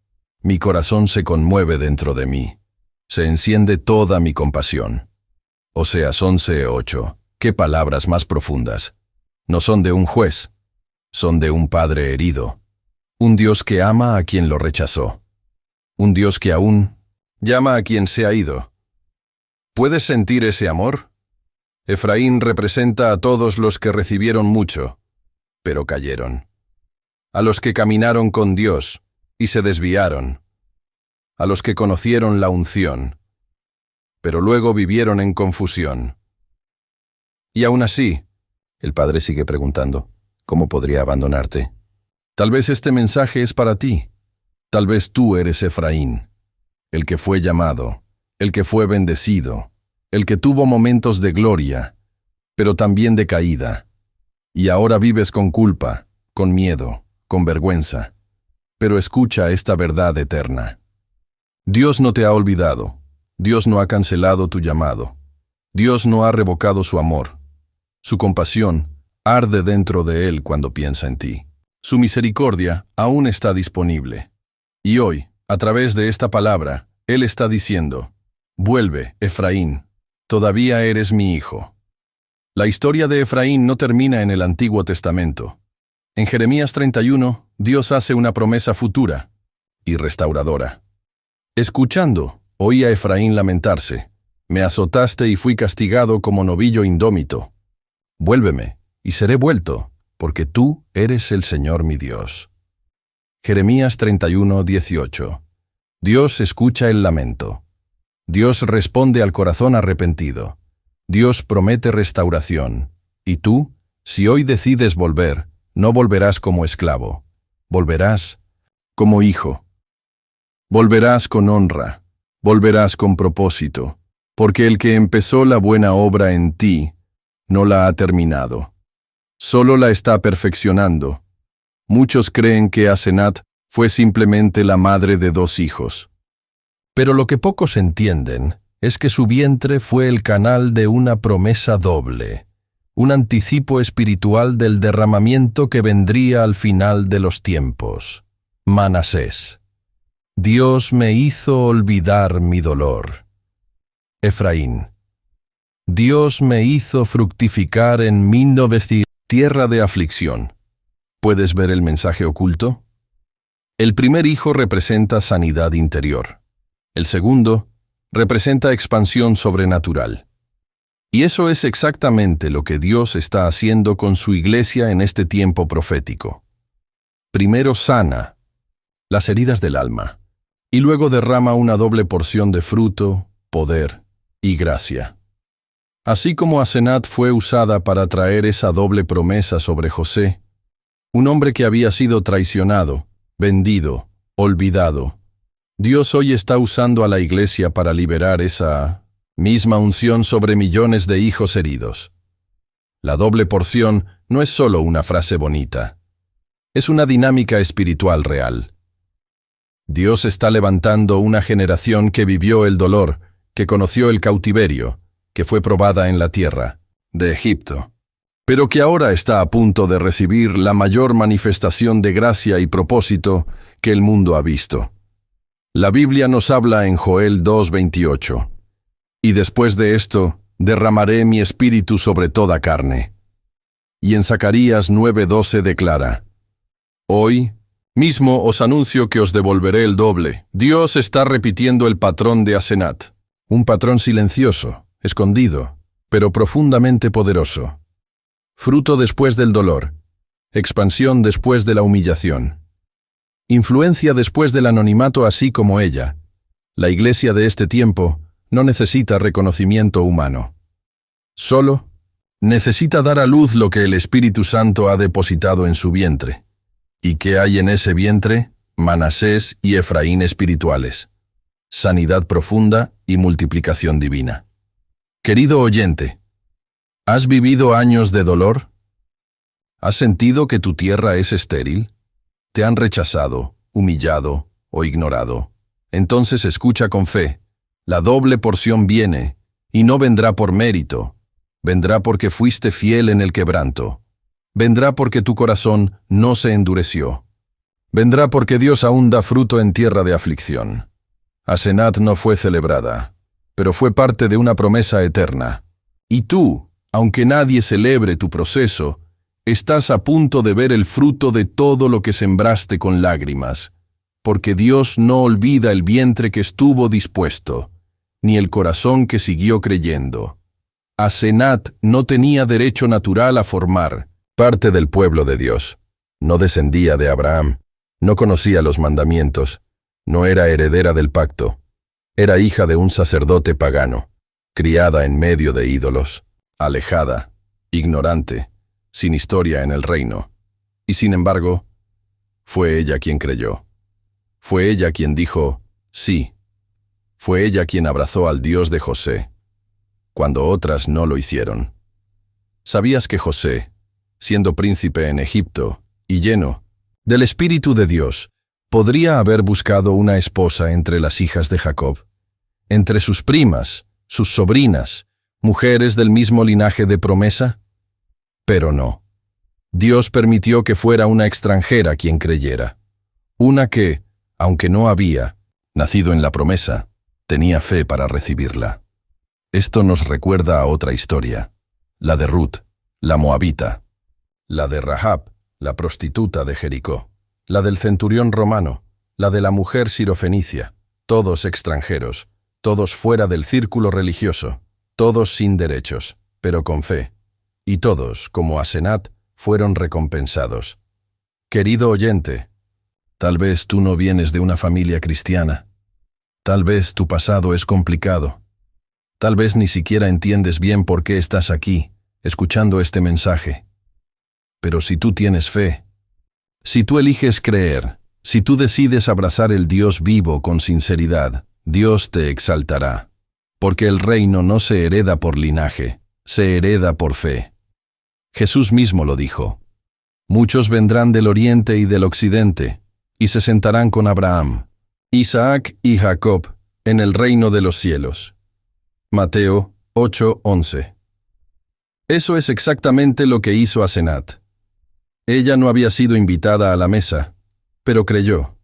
Mi corazón se conmueve dentro de mí. Se enciende toda mi compasión. Oseas 11:8. Qué palabras más profundas. No son de un juez, son de un padre herido. Un Dios que ama a quien lo rechazó. Un Dios que aún llama a quien se ha ido. ¿Puedes sentir ese amor? Efraín representa a todos los que recibieron mucho, pero cayeron. A los que caminaron con Dios y se desviaron. A los que conocieron la unción, pero luego vivieron en confusión. Y aún así, el Padre sigue preguntando, ¿cómo podría abandonarte? Tal vez este mensaje es para ti. Tal vez tú eres Efraín, el que fue llamado, el que fue bendecido, el que tuvo momentos de gloria, pero también de caída. Y ahora vives con culpa, con miedo, con vergüenza. Pero escucha esta verdad eterna. Dios no te ha olvidado. Dios no ha cancelado tu llamado. Dios no ha revocado su amor. Su compasión arde dentro de Él cuando piensa en ti. Su misericordia aún está disponible. Y hoy, a través de esta palabra, Él está diciendo, vuelve, Efraín, todavía eres mi hijo. La historia de Efraín no termina en el Antiguo Testamento. En Jeremías 31, Dios hace una promesa futura y restauradora. Escuchando, oí a Efraín lamentarse. Me azotaste y fui castigado como novillo indómito. Vuélveme, y seré vuelto, porque tú eres el Señor mi Dios. Jeremías 31:18. Dios escucha el lamento. Dios responde al corazón arrepentido. Dios promete restauración. Y tú, si hoy decides volver, no volverás como esclavo. Volverás como hijo. Volverás con honra. Volverás con propósito. Porque el que empezó la buena obra en ti, no la ha terminado. Solo la está perfeccionando. Muchos creen que Asenat fue simplemente la madre de 2 hijos. Pero lo que pocos entienden es que su vientre fue el canal de una promesa doble, un anticipo espiritual del derramamiento que vendría al final de los tiempos. Manasés. Dios me hizo olvidar mi dolor. Efraín. Dios me hizo fructificar en mi tierra de aflicción. ¿Puedes ver el mensaje oculto? El primer hijo representa sanidad interior. El segundo representa expansión sobrenatural. Y eso es exactamente lo que Dios está haciendo con su iglesia en este tiempo profético. Primero sana las heridas del alma, y luego derrama una doble porción de fruto, poder y gracia. Así como Asenat fue usada para traer esa doble promesa sobre José, un hombre que había sido traicionado, vendido, olvidado, Dios hoy está usando a la iglesia para liberar esa misma unción sobre millones de hijos heridos. La doble porción no es solo una frase bonita, es una dinámica espiritual real. Dios está levantando una generación que vivió el dolor, que conoció el cautiverio, que fue probada en la tierra de Egipto, pero que ahora está a punto de recibir la mayor manifestación de gracia y propósito que el mundo ha visto. La Biblia nos habla en Joel 2:28, y después de esto derramaré mi espíritu sobre toda carne. Y en Zacarías 9:12 declara, hoy mismo os anuncio que os devolveré el doble. Dios está repitiendo el patrón de Asenat, un patrón silencioso, escondido, pero profundamente poderoso. Fruto después del dolor, expansión después de la humillación, influencia después del anonimato, así como ella. La iglesia de este tiempo no necesita reconocimiento humano. Solo necesita dar a luz lo que el Espíritu Santo ha depositado en su vientre. ¿Y qué hay en ese vientre? Manasés y Efraín espirituales. Sanidad profunda y multiplicación divina. Querido oyente, ¿has vivido años de dolor? ¿Has sentido que tu tierra es estéril? ¿Te han rechazado, humillado o ignorado? Entonces escucha con fe. La doble porción viene, y no vendrá por mérito. Vendrá porque fuiste fiel en el quebranto. Vendrá porque tu corazón no se endureció. Vendrá porque Dios aún da fruto en tierra de aflicción. Asenat no fue celebrada, pero fue parte de una promesa eterna. Y tú, aunque nadie celebre tu proceso, estás a punto de ver el fruto de todo lo que sembraste con lágrimas, porque Dios no olvida el vientre que estuvo dispuesto, ni el corazón que siguió creyendo. Asenat no tenía derecho natural a formar parte del pueblo de Dios. No descendía de Abraham, no conocía los mandamientos, no era heredera del pacto. Era hija de un sacerdote pagano, criada en medio de ídolos, alejada, ignorante, sin historia en el reino. Y sin embargo, fue ella quien creyó. Fue ella quien dijo, sí. Fue ella quien abrazó al Dios de José, cuando otras no lo hicieron. ¿Sabías que José, siendo príncipe en Egipto y lleno del Espíritu de Dios, podría haber buscado una esposa entre las hijas de Jacob, entre sus primas, sus sobrinas, mujeres del mismo linaje de promesa? Pero no. Dios permitió que fuera una extranjera quien creyera, una que, aunque no había nacido en la promesa, tenía fe para recibirla. Esto nos recuerda a otra historia, la de Ruth, la moabita, la de Rahab, la prostituta de Jericó, la del centurión romano, la de la mujer sirofenicia, todos extranjeros, todos fuera del círculo religioso, todos sin derechos, pero con fe. Y todos, como Asenat, fueron recompensados. Querido oyente, tal vez tú no vienes de una familia cristiana. Tal vez tu pasado es complicado. Tal vez ni siquiera entiendes bien por qué estás aquí, escuchando este mensaje. Pero si tú tienes fe, si tú eliges creer, si tú decides abrazar el Dios vivo con sinceridad, Dios te exaltará. Porque el reino no se hereda por linaje, se hereda por fe. Jesús mismo lo dijo. Muchos vendrán del oriente y del occidente, y se sentarán con Abraham, Isaac y Jacob en el reino de los cielos. Mateo 8:11. Eso es exactamente lo que hizo Asenat. Ella no había sido invitada a la mesa, pero creyó.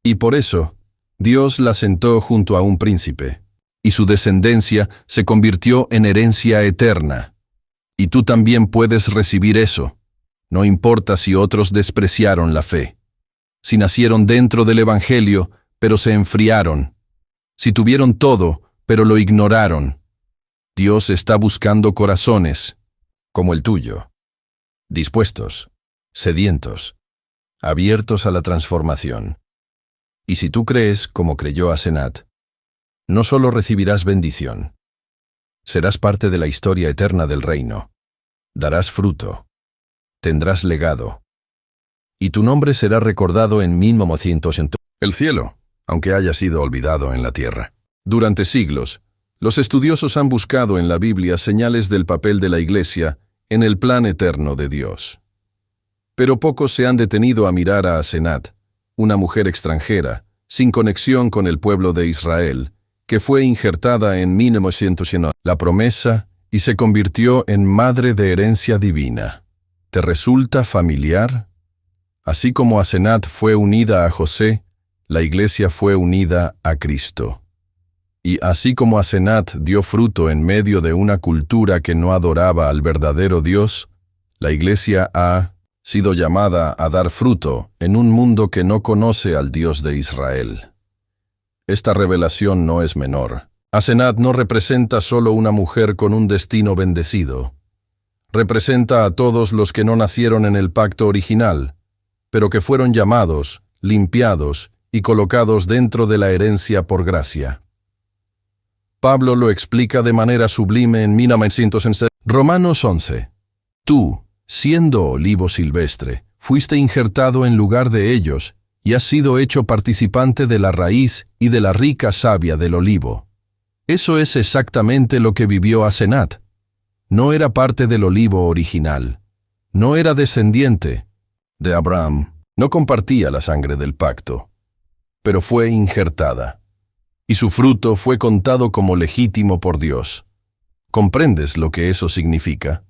Y por eso, Dios la sentó junto a un príncipe, y su descendencia se convirtió en herencia eterna. Y tú también puedes recibir eso, no importa si otros despreciaron la fe, si nacieron dentro del Evangelio, pero se enfriaron, si tuvieron todo, pero lo ignoraron. Dios está buscando corazones, como el tuyo, dispuestos, sedientos, abiertos a la transformación. Y si tú crees, como creyó Asenat, no solo recibirás bendición, serás parte de la historia eterna del reino, darás fruto, tendrás legado, y tu nombre será recordado en 1900 en el cielo, aunque haya sido olvidado en la tierra. Durante siglos, los estudiosos han buscado en la Biblia señales del papel de la Iglesia en el plan eterno de Dios. Pero pocos se han detenido a mirar a Asenat, una mujer extranjera, sin conexión con el pueblo de Israel, que fue injertada en 1900 la promesa y se convirtió en madre de herencia divina. ¿Te resulta familiar? Así como Asenat fue unida a José, la Iglesia fue unida a Cristo. Y así como Asenat dio fruto en medio de una cultura que no adoraba al verdadero Dios, la Iglesia ha sido llamada a dar fruto en un mundo que no conoce al Dios de Israel. Esta revelación no es menor. Asenat no representa solo una mujer con un destino bendecido. Representa a todos los que no nacieron en el pacto original, pero que fueron llamados, limpiados y colocados dentro de la herencia por gracia. Pablo lo explica de manera sublime en 1906. Romanos 11. Tú, siendo olivo silvestre, fuiste injertado en lugar de ellos y has sido hecho participante de la raíz y de la rica savia del olivo. Eso es exactamente lo que vivió Asenat. No era parte del olivo original. No era descendiente de Abraham. No compartía la sangre del pacto, pero fue injertada. Y su fruto fue contado como legítimo por Dios. ¿Comprendes lo que eso significa?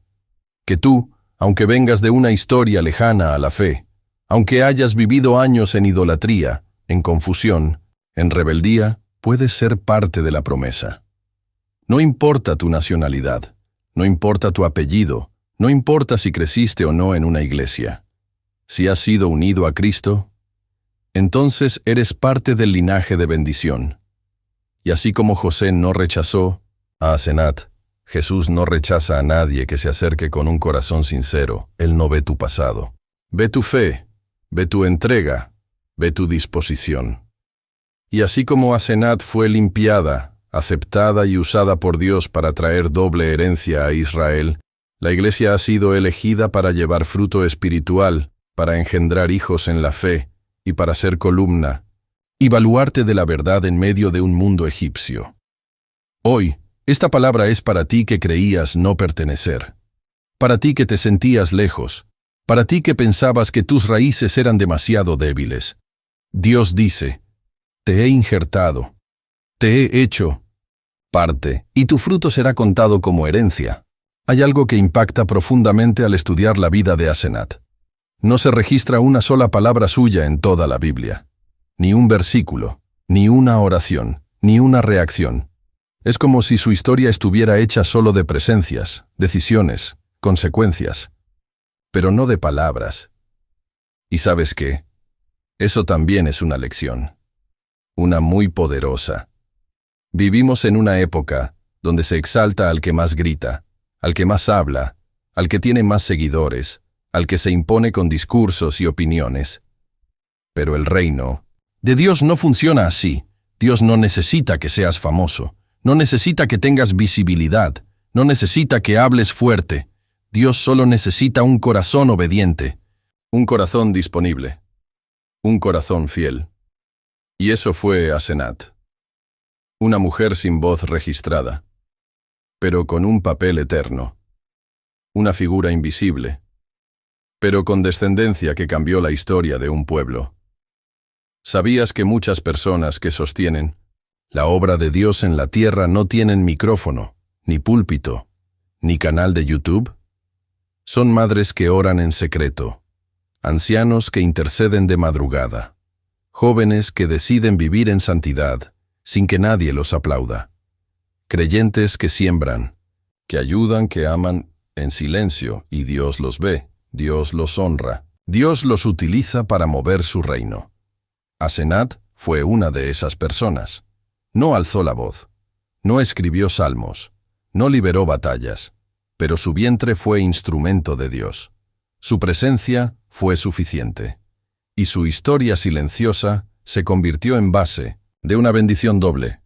Que tú, aunque vengas de una historia lejana a la fe, aunque hayas vivido años en idolatría, en confusión, en rebeldía, puedes ser parte de la promesa. No importa tu nacionalidad, no importa tu apellido, no importa si creciste o no en una iglesia. Si has sido unido a Cristo, entonces eres parte del linaje de bendición. Y así como José no rechazó a Asenat, Jesús no rechaza a nadie que se acerque con un corazón sincero. Él no ve tu pasado. Ve tu fe, ve tu entrega, ve tu disposición. Y así como Asenat fue limpiada, aceptada y usada por Dios para traer doble herencia a Israel, la Iglesia ha sido elegida para llevar fruto espiritual, para engendrar hijos en la fe y para ser columna y baluarte de la verdad en medio de un mundo egipcio. Hoy, esta palabra es para ti que creías no pertenecer, para ti que te sentías lejos, para ti que pensabas que tus raíces eran demasiado débiles. Dios dice, te he injertado, te he hecho parte, y tu fruto será contado como herencia. Hay algo que impacta profundamente al estudiar la vida de Asenat. No se registra una sola palabra suya en toda la Biblia. Ni un versículo, ni una oración, ni una reacción. Es como si su historia estuviera hecha solo de presencias, decisiones, consecuencias, pero no de palabras. ¿Y sabes qué? Eso también es una lección. una muy poderosa. Vivimos en una época donde se exalta al que más grita, al que más habla, al que tiene más seguidores, al que se impone con discursos y opiniones. Pero el reino de Dios no funciona así. Dios no necesita que seas famoso, no necesita que tengas visibilidad, no necesita que hables fuerte. Dios solo necesita un corazón obediente, un corazón disponible, un corazón fiel. Y eso fue Asenat, una mujer sin voz registrada, pero con un papel eterno, una figura invisible, pero con descendencia que cambió la historia de un pueblo. ¿Sabías que muchas personas que sostienen la obra de Dios en la tierra no tienen micrófono, ni púlpito, ni canal de YouTube? Son madres que oran en secreto, ancianos que interceden de madrugada, jóvenes que deciden vivir en santidad sin que nadie los aplauda, creyentes que siembran, que ayudan, que aman en silencio, y Dios los ve, Dios los honra, Dios los utiliza para mover su reino. Asenat fue una de esas personas. No alzó la voz, no escribió salmos, no liberó batallas, pero su vientre fue instrumento de Dios. Su presencia fue suficiente. Y su historia silenciosa se convirtió en base de una bendición doble.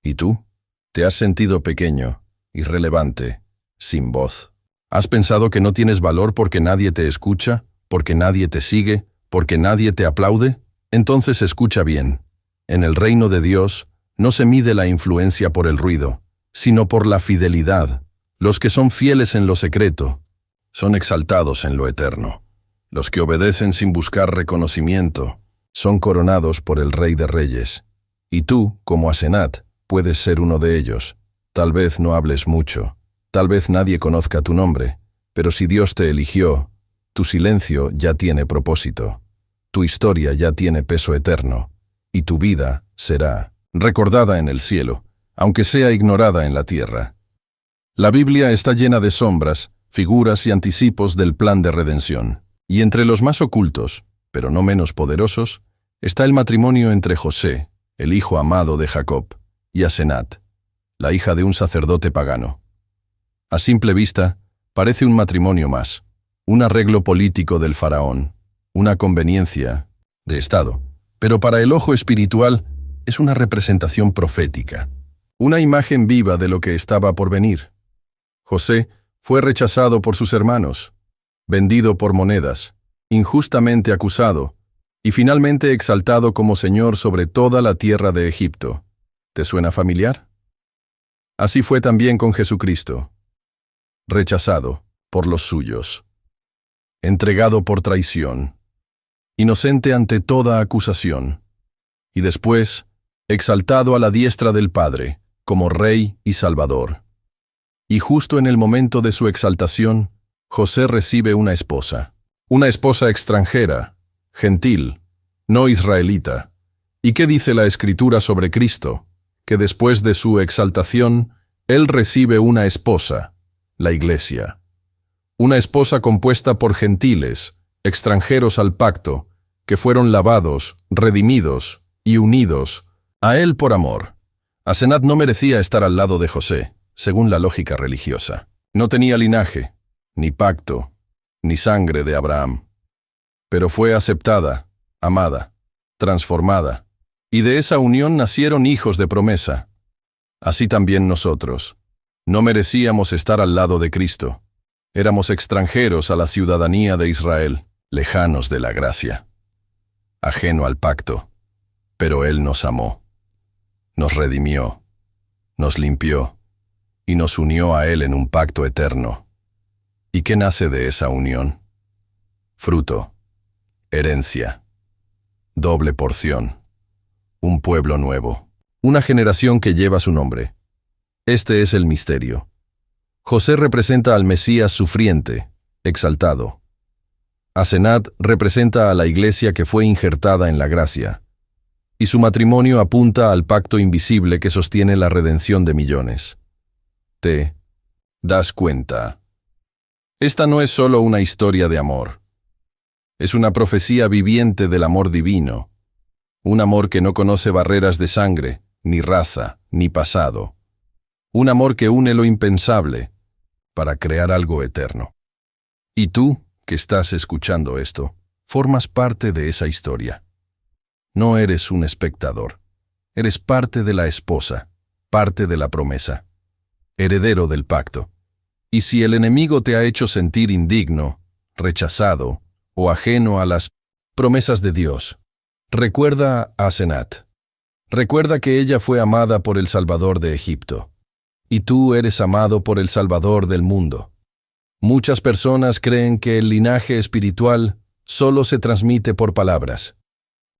¿Y tú? ¿Te has sentido pequeño, irrelevante, sin voz? ¿Has pensado que no tienes valor porque nadie te escucha, porque nadie te sigue, porque nadie te aplaude? Entonces escucha bien. En el reino de Dios no se mide la influencia por el ruido, sino por la fidelidad. Los que son fieles en lo secreto son exaltados en lo eterno. Los que obedecen sin buscar reconocimiento son coronados por el Rey de Reyes. Y tú, como Asenat, puedes ser uno de ellos. Tal vez no hables mucho, tal vez nadie conozca tu nombre, pero si Dios te eligió, tu silencio ya tiene propósito. Tu historia ya tiene peso eterno, y tu vida será recordada en el cielo, aunque sea ignorada en la tierra. La Biblia está llena de sombras, figuras y anticipos del plan de redención. Y entre los más ocultos, pero no menos poderosos, está el matrimonio entre José, el hijo amado de Jacob, y Asenat, la hija de un sacerdote pagano. A simple vista, parece un matrimonio más, un arreglo político del faraón, una conveniencia de Estado, pero para el ojo espiritual es una representación profética, una imagen viva de lo que estaba por venir. José fue rechazado por sus hermanos, vendido por monedas, injustamente acusado, y finalmente exaltado como señor sobre toda la tierra de Egipto. ¿Te suena familiar? Así fue también con Jesucristo, rechazado por los suyos, entregado por traición, inocente ante toda acusación, y después exaltado a la diestra del Padre como Rey y Salvador. Y justo en el momento de su exaltación, José recibe una esposa extranjera, gentil, no israelita. ¿Y qué dice la Escritura sobre Cristo? Que después de su exaltación, Él recibe una esposa, la Iglesia. Una esposa compuesta por gentiles, extranjeros al pacto, que fueron lavados, redimidos y unidos a Él por amor. Asenat no merecía estar al lado de José, según la lógica religiosa. No tenía linaje, ni pacto, ni sangre de Abraham. Pero fue aceptada, amada, transformada, y de esa unión nacieron hijos de promesa. Así también nosotros. No merecíamos estar al lado de Cristo. Éramos extranjeros a la ciudadanía de Israel, lejanos de la gracia, ajeno al pacto. Pero Él nos amó, nos redimió, nos limpió y nos unió a Él en un pacto eterno. ¿Y qué nace de esa unión? Fruto, herencia, doble porción, un pueblo nuevo, una generación que lleva su nombre. Este es el misterio. José representa al Mesías sufriente, exaltado. Asenat representa a la iglesia que fue injertada en la gracia, y su matrimonio apunta al pacto invisible que sostiene la redención de millones. ¿Te das cuenta? Esta no es solo una historia de amor. Es una profecía viviente del amor divino, Un amor que no conoce barreras de sangre, ni raza, ni pasado. Un amor que une lo impensable para crear algo eterno. Y tú, que estás escuchando esto, formas parte de esa historia. No eres un espectador. Eres parte de la esposa, parte de la promesa, heredero del pacto. Y si el enemigo te ha hecho sentir indigno, rechazado o ajeno a las promesas de Dios, recuerda a Asenat. Recuerda que ella fue amada por el Salvador de Egipto. Y tú eres amado por el Salvador del mundo. Muchas personas creen que el linaje espiritual solo se transmite por palabras,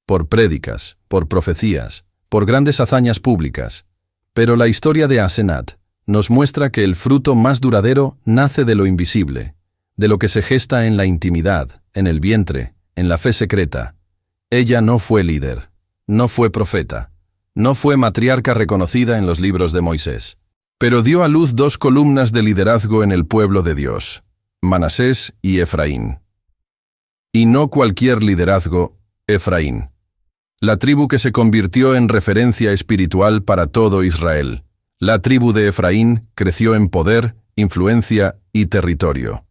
por prédicas, por profecías, por grandes hazañas públicas. Pero la historia de Asenat nos muestra que el fruto más duradero nace de lo invisible, de lo que se gesta en la intimidad, en el vientre, en la fe secreta. Ella no fue líder, no fue profeta, no fue matriarca reconocida en los libros de Moisés, pero dio a luz 2 columnas de liderazgo en el pueblo de Dios, Manasés y Efraín. Y no cualquier liderazgo, Efraín. La tribu que se convirtió en referencia espiritual para todo Israel. La tribu de Efraín creció en poder, influencia y territorio.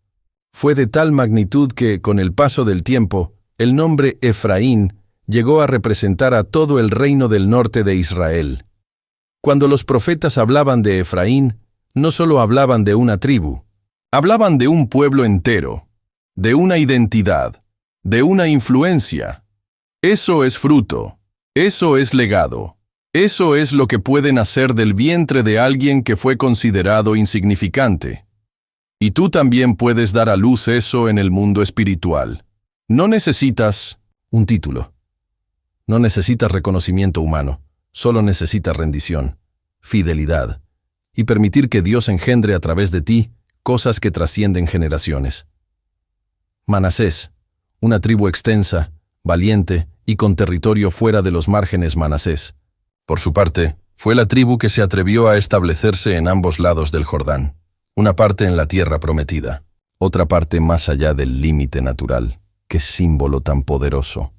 Fue de tal magnitud que, con el paso del tiempo, el nombre Efraín llegó a representar a todo el reino del norte de Israel. Cuando los profetas hablaban de Efraín, no solo hablaban de una tribu, hablaban de un pueblo entero, de una identidad, de una influencia. Eso es fruto, eso es legado, eso es lo que puede nacer del vientre de alguien que fue considerado insignificante. Y tú también puedes dar a luz eso en el mundo espiritual. No necesitas un título, no necesitas reconocimiento humano. Solo necesitas rendición, fidelidad, y permitir que Dios engendre a través de ti cosas que trascienden generaciones. Manasés, una tribu extensa, valiente y con territorio fuera de los márgenes Manasés. Por su parte, fue la tribu que se atrevió a establecerse en ambos lados del Jordán, una parte en la tierra prometida, otra parte más allá del límite natural. ¡Qué símbolo tan poderoso!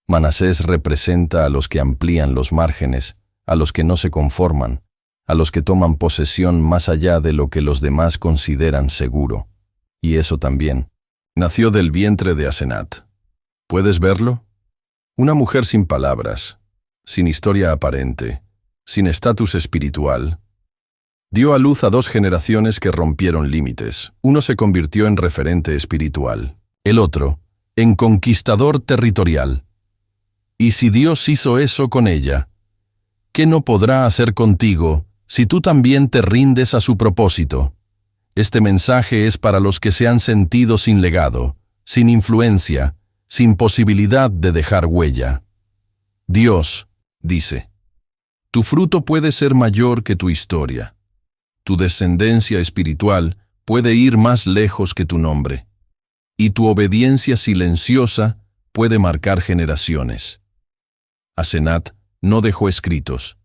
Manasés representa a los que amplían los márgenes, a los que no se conforman, a los que toman posesión más allá de lo que los demás consideran seguro. Y eso también nació del vientre de Asenat. ¿Puedes verlo? Una mujer sin palabras, sin historia aparente, sin estatus espiritual. Dio a luz a 2 generaciones que rompieron límites. Uno se convirtió en referente espiritual, el otro en conquistador territorial. Y si Dios hizo eso con ella, ¿qué no podrá hacer contigo si tú también te rindes a su propósito? Este mensaje es para los que se han sentido sin legado, sin influencia, sin posibilidad de dejar huella. Dios dice, tu fruto puede ser mayor que tu historia. Tu descendencia espiritual puede ir más lejos que tu nombre. Y tu obediencia silenciosa puede marcar generaciones. Asenat no dejó escritos,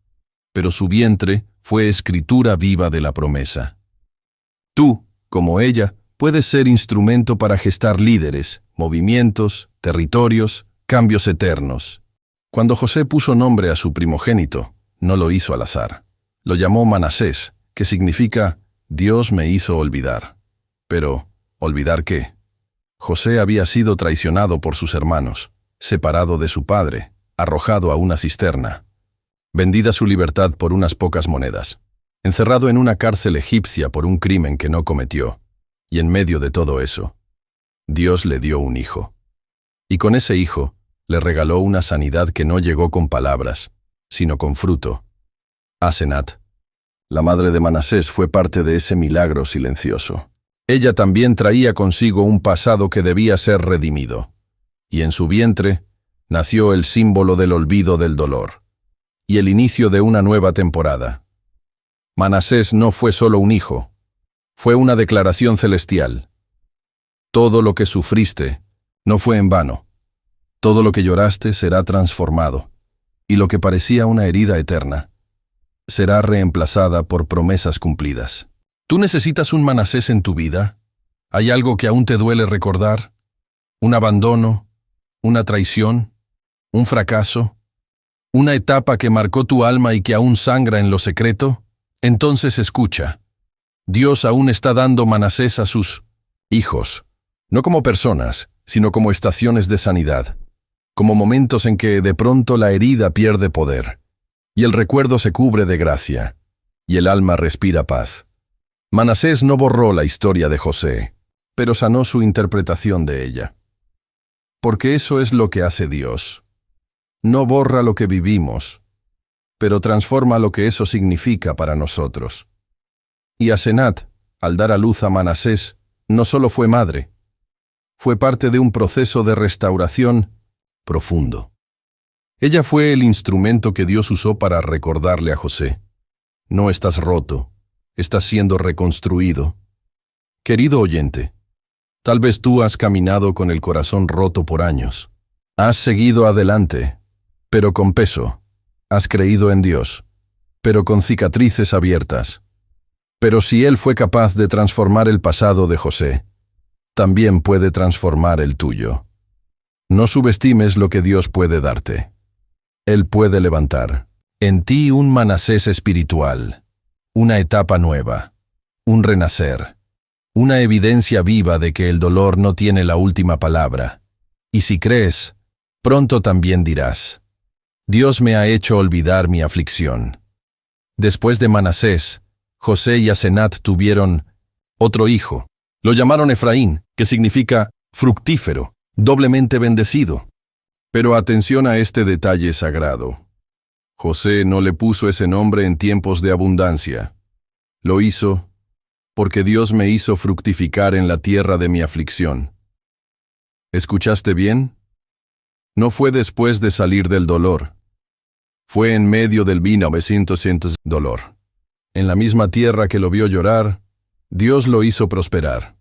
pero su vientre fue escritura viva de la promesa. Tú, como ella, puedes ser instrumento para gestar líderes, movimientos, territorios, cambios eternos. Cuando José puso nombre a su primogénito, no lo hizo al azar. Lo llamó Manasés, que significa Dios me hizo olvidar. Pero, ¿olvidar qué? José había sido traicionado por sus hermanos, separado de su padre, arrojado a una cisterna, vendida su libertad por unas pocas monedas, encerrado en una cárcel egipcia por un crimen que no cometió, y en medio de todo eso, Dios le dio un hijo. Y con ese hijo, le regaló una sanidad que no llegó con palabras, sino con fruto. Asenat, la madre de Manasés, fue parte de ese milagro silencioso. Ella también traía consigo un pasado que debía ser redimido, y en su vientre nació el símbolo del olvido del dolor, y el inicio de una nueva temporada. Manasés no fue solo un hijo, fue una declaración celestial. Todo lo que sufriste no fue en vano. Todo lo que lloraste será transformado, y lo que parecía una herida eterna será reemplazada por promesas cumplidas. ¿Tú necesitas un Manasés en tu vida? ¿Hay algo que aún te duele recordar? ¿Un abandono? ¿Una traición? ¿Un fracaso? ¿Una etapa que marcó tu alma y que aún sangra en lo secreto? Entonces escucha. Dios aún está dando Manasés a sus hijos, no como personas, sino como estaciones de sanidad, como momentos en que de pronto la herida pierde poder, y el recuerdo se cubre de gracia, y el alma respira paz. Manasés no borró la historia de José, pero sanó su interpretación de ella. Porque eso es lo que hace Dios. No borra lo que vivimos, pero transforma lo que eso significa para nosotros. Y Asenat, al dar a luz a Manasés, no solo fue madre, fue parte de un proceso de restauración profundo. Ella fue el instrumento que Dios usó para recordarle a José: no estás roto, estás siendo reconstruido. Querido oyente, tal vez tú has caminado con el corazón roto por años. Has seguido adelante, pero con peso. Has creído en Dios, pero con cicatrices abiertas. Pero si Él fue capaz de transformar el pasado de José, también puede transformar el tuyo. No subestimes lo que Dios puede darte. Él puede levantar en ti un Manasés espiritual, una etapa nueva, un renacer, una evidencia viva de que el dolor no tiene la última palabra. Y si crees, pronto también dirás: Dios me ha hecho olvidar mi aflicción. Después de Manasés, José y Asenat tuvieron otro hijo. Lo llamaron Efraín, que significa fructífero, doblemente bendecido. Pero atención a este detalle sagrado. José no le puso ese nombre en tiempos de abundancia. Lo hizo porque Dios me hizo fructificar en la tierra de mi aflicción. ¿Escuchaste bien? No fue después de salir del dolor. Fue en medio del 1900 dolor. En la misma tierra que lo vio llorar, Dios lo hizo prosperar.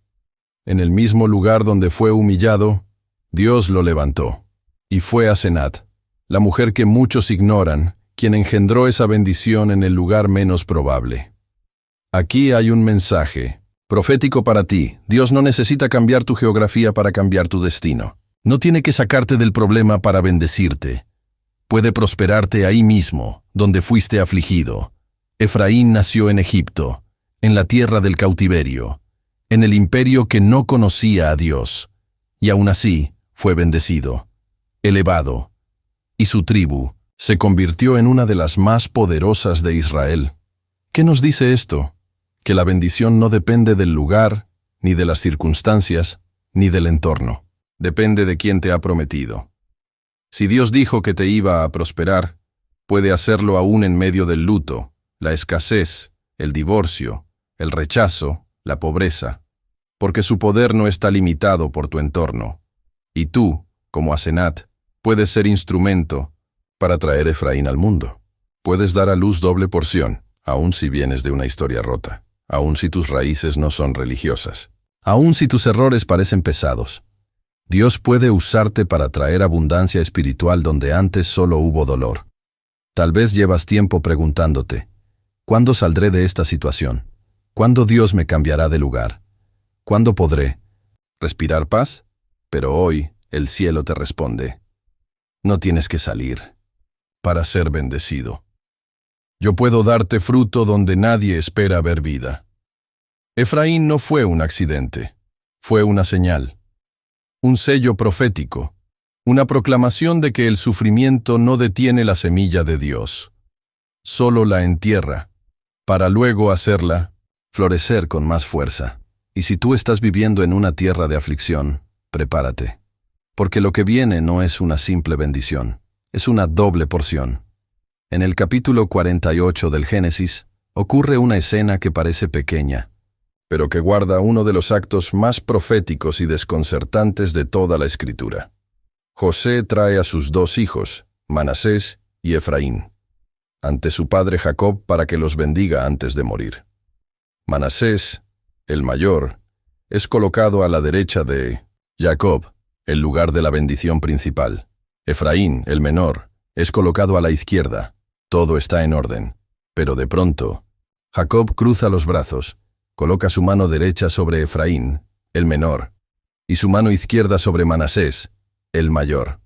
En el mismo lugar donde fue humillado, Dios lo levantó. Y fue Asenat, la mujer que muchos ignoran, quien engendró esa bendición en el lugar menos probable. Aquí hay un mensaje profético para ti. Dios no necesita cambiar tu geografía para cambiar tu destino. No tiene que sacarte del problema para bendecirte. Puede prosperarte ahí mismo, donde fuiste afligido. Efraín nació en Egipto, en la tierra del cautiverio, en el imperio que no conocía a Dios, y aún así fue bendecido, elevado, y su tribu se convirtió en una de las más poderosas de Israel. ¿Qué nos dice esto? Que la bendición no depende del lugar, ni de las circunstancias, ni del entorno. Depende de quién te ha prometido. Si Dios dijo que te iba a prosperar, puede hacerlo aún en medio del luto, la escasez, el divorcio, el rechazo, la pobreza, porque su poder no está limitado por tu entorno. Y tú, como Asenat, puedes ser instrumento para traer Efraín al mundo. Puedes dar a luz doble porción, aun si vienes de una historia rota, aun si tus raíces no son religiosas, aun si tus errores parecen pesados. Dios puede usarte para traer abundancia espiritual donde antes solo hubo dolor. Tal vez llevas tiempo preguntándote: ¿cuándo saldré de esta situación? ¿Cuándo Dios me cambiará de lugar? ¿Cuándo podré respirar paz? Pero hoy el cielo te responde: no tienes que salir para ser bendecido. Yo puedo darte fruto donde nadie espera ver vida. Efraín no fue un accidente, fue una señal. Un sello profético, una proclamación de que el sufrimiento no detiene la semilla de Dios, solo la entierra, para luego hacerla florecer con más fuerza. Y si tú estás viviendo en una tierra de aflicción, prepárate, porque lo que viene no es una simple bendición, es una doble porción. En el capítulo 48 del Génesis ocurre una escena que parece pequeña, pero que guarda uno de los actos más proféticos y desconcertantes de toda la Escritura. José trae a sus dos hijos, Manasés y Efraín, ante su padre Jacob para que los bendiga antes de morir. Manasés, el mayor, es colocado a la derecha de Jacob, el lugar de la bendición principal. Efraín, el menor, es colocado a la izquierda. Todo está en orden, pero de pronto, Jacob cruza los brazos, coloca su mano derecha sobre Efraín, el menor, y su mano izquierda sobre Manasés, el mayor.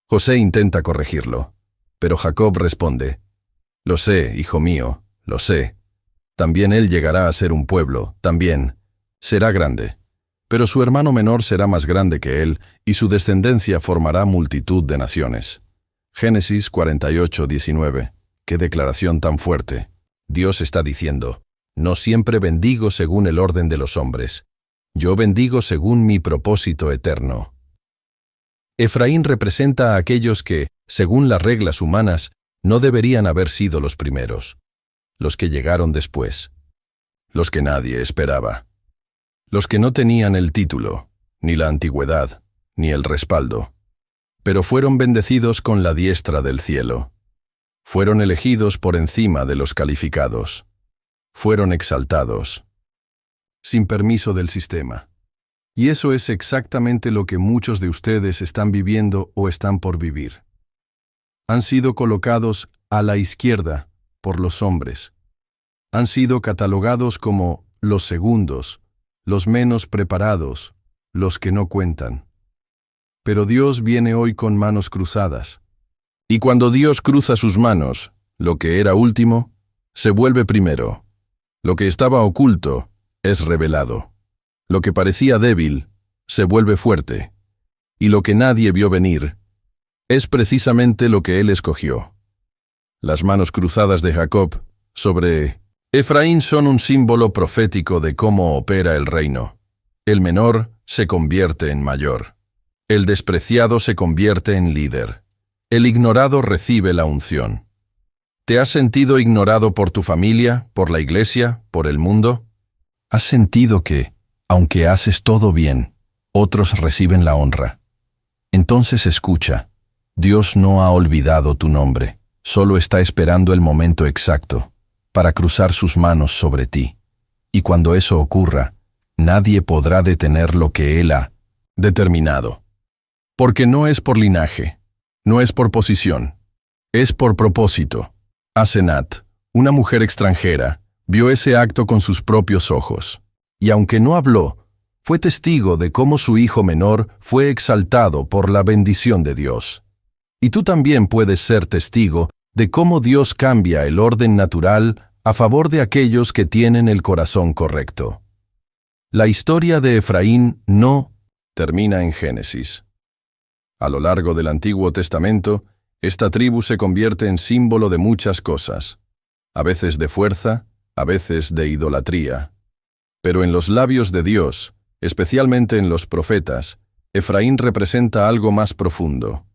José intenta corregirlo, Pero Jacob responde, «Lo sé, hijo mío, lo sé. También él llegará a ser un pueblo, también. Será grande. Pero su hermano menor será más grande que él, y su descendencia formará multitud de naciones». Génesis 48:19. ¡Qué declaración tan fuerte! Dios está diciendo, «No siempre bendigo según el orden de los hombres. Yo bendigo según mi propósito eterno». Efraín representa a aquellos que, según las reglas humanas, no deberían haber sido los primeros, los que llegaron después, los que nadie esperaba, los que no tenían el título, ni la antigüedad, ni el respaldo, pero fueron bendecidos con la diestra del cielo. Fueron elegidos por encima de los calificados. Fueron exaltados, sin permiso del sistema. Y eso es exactamente lo que muchos de ustedes están viviendo o están por vivir. Han sido colocados a la izquierda por los hombres. Han sido catalogados como los segundos, los menos preparados, los que no cuentan. Pero Dios viene hoy con manos cruzadas. Y cuando Dios cruza sus manos, lo que era último, se vuelve primero. Lo que estaba oculto es revelado. Lo que parecía débil se vuelve fuerte. Y lo que nadie vio venir es precisamente lo que él escogió. Las manos cruzadas de Jacob sobre Efraín son un símbolo profético de cómo opera el reino. El menor se convierte en mayor. El despreciado se convierte en líder. El ignorado recibe la unción. ¿Te has sentido ignorado por tu familia, por la iglesia, por el mundo? ¿Has sentido que, aunque haces todo bien, otros reciben la honra? Entonces escucha, Dios no ha olvidado tu nombre, solo está esperando el momento exacto para cruzar sus manos sobre ti. Y cuando eso ocurra, nadie podrá detener lo que Él ha determinado. Porque no es por linaje, no es por posición, es por propósito. Asenat, una mujer extranjera, vio ese acto con sus propios ojos. Y aunque no habló, fue testigo de cómo su hijo menor fue exaltado por la bendición de Dios. Y tú también puedes ser testigo de cómo Dios cambia el orden natural a favor de aquellos que tienen el corazón correcto. La historia de Efraín no termina en Génesis. A lo largo del Antiguo Testamento, esta tribu se convierte en símbolo de muchas cosas, a veces de fuerza, a veces de idolatría. Pero en los labios de Dios, especialmente en los profetas, Efraín representa algo más profundo,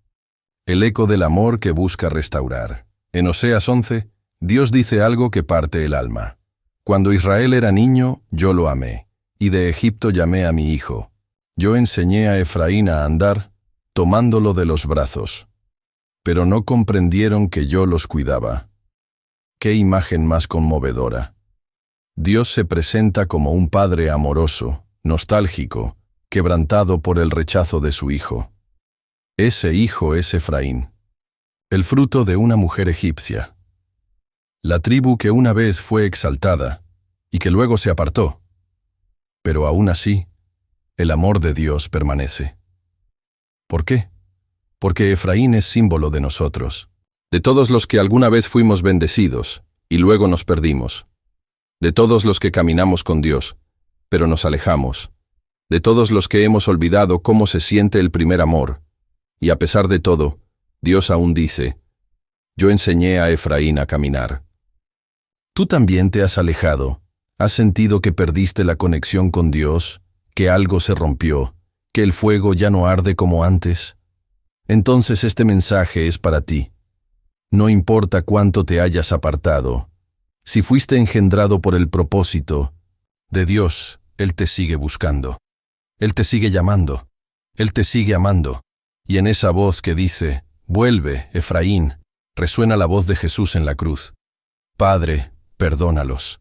el eco del amor que busca restaurar. En Oseas 11, Dios dice algo que parte el alma. Cuando Israel era niño, yo lo amé, y de Egipto llamé a mi hijo. Yo enseñé a Efraín a andar, tomándolo de los brazos. Pero no comprendieron que yo los cuidaba. ¡Qué imagen más conmovedora! Dios se presenta como un padre amoroso, nostálgico, quebrantado por el rechazo de su hijo. Ese hijo es Efraín, el fruto de una mujer egipcia. La tribu que una vez fue exaltada y que luego se apartó. Pero aún así, el amor de Dios permanece. ¿Por qué? Porque Efraín es símbolo de nosotros, de todos los que alguna vez fuimos bendecidos y luego nos perdimos, de todos los que caminamos con Dios, pero nos alejamos, de todos los que hemos olvidado cómo se siente el primer amor, y a pesar de todo, Dios aún dice, yo enseñé a Efraín a caminar. ¿Tú también te has alejado? ¿Has sentido que perdiste la conexión con Dios, que algo se rompió, que el fuego ya no arde como antes? Entonces este mensaje es para ti. No importa cuánto te hayas apartado, si fuiste engendrado por el propósito de Dios, Él te sigue buscando. Él te sigue llamando. Él te sigue amando. Y en esa voz que dice, vuelve, Efraín, resuena la voz de Jesús en la cruz. Padre, perdónalos.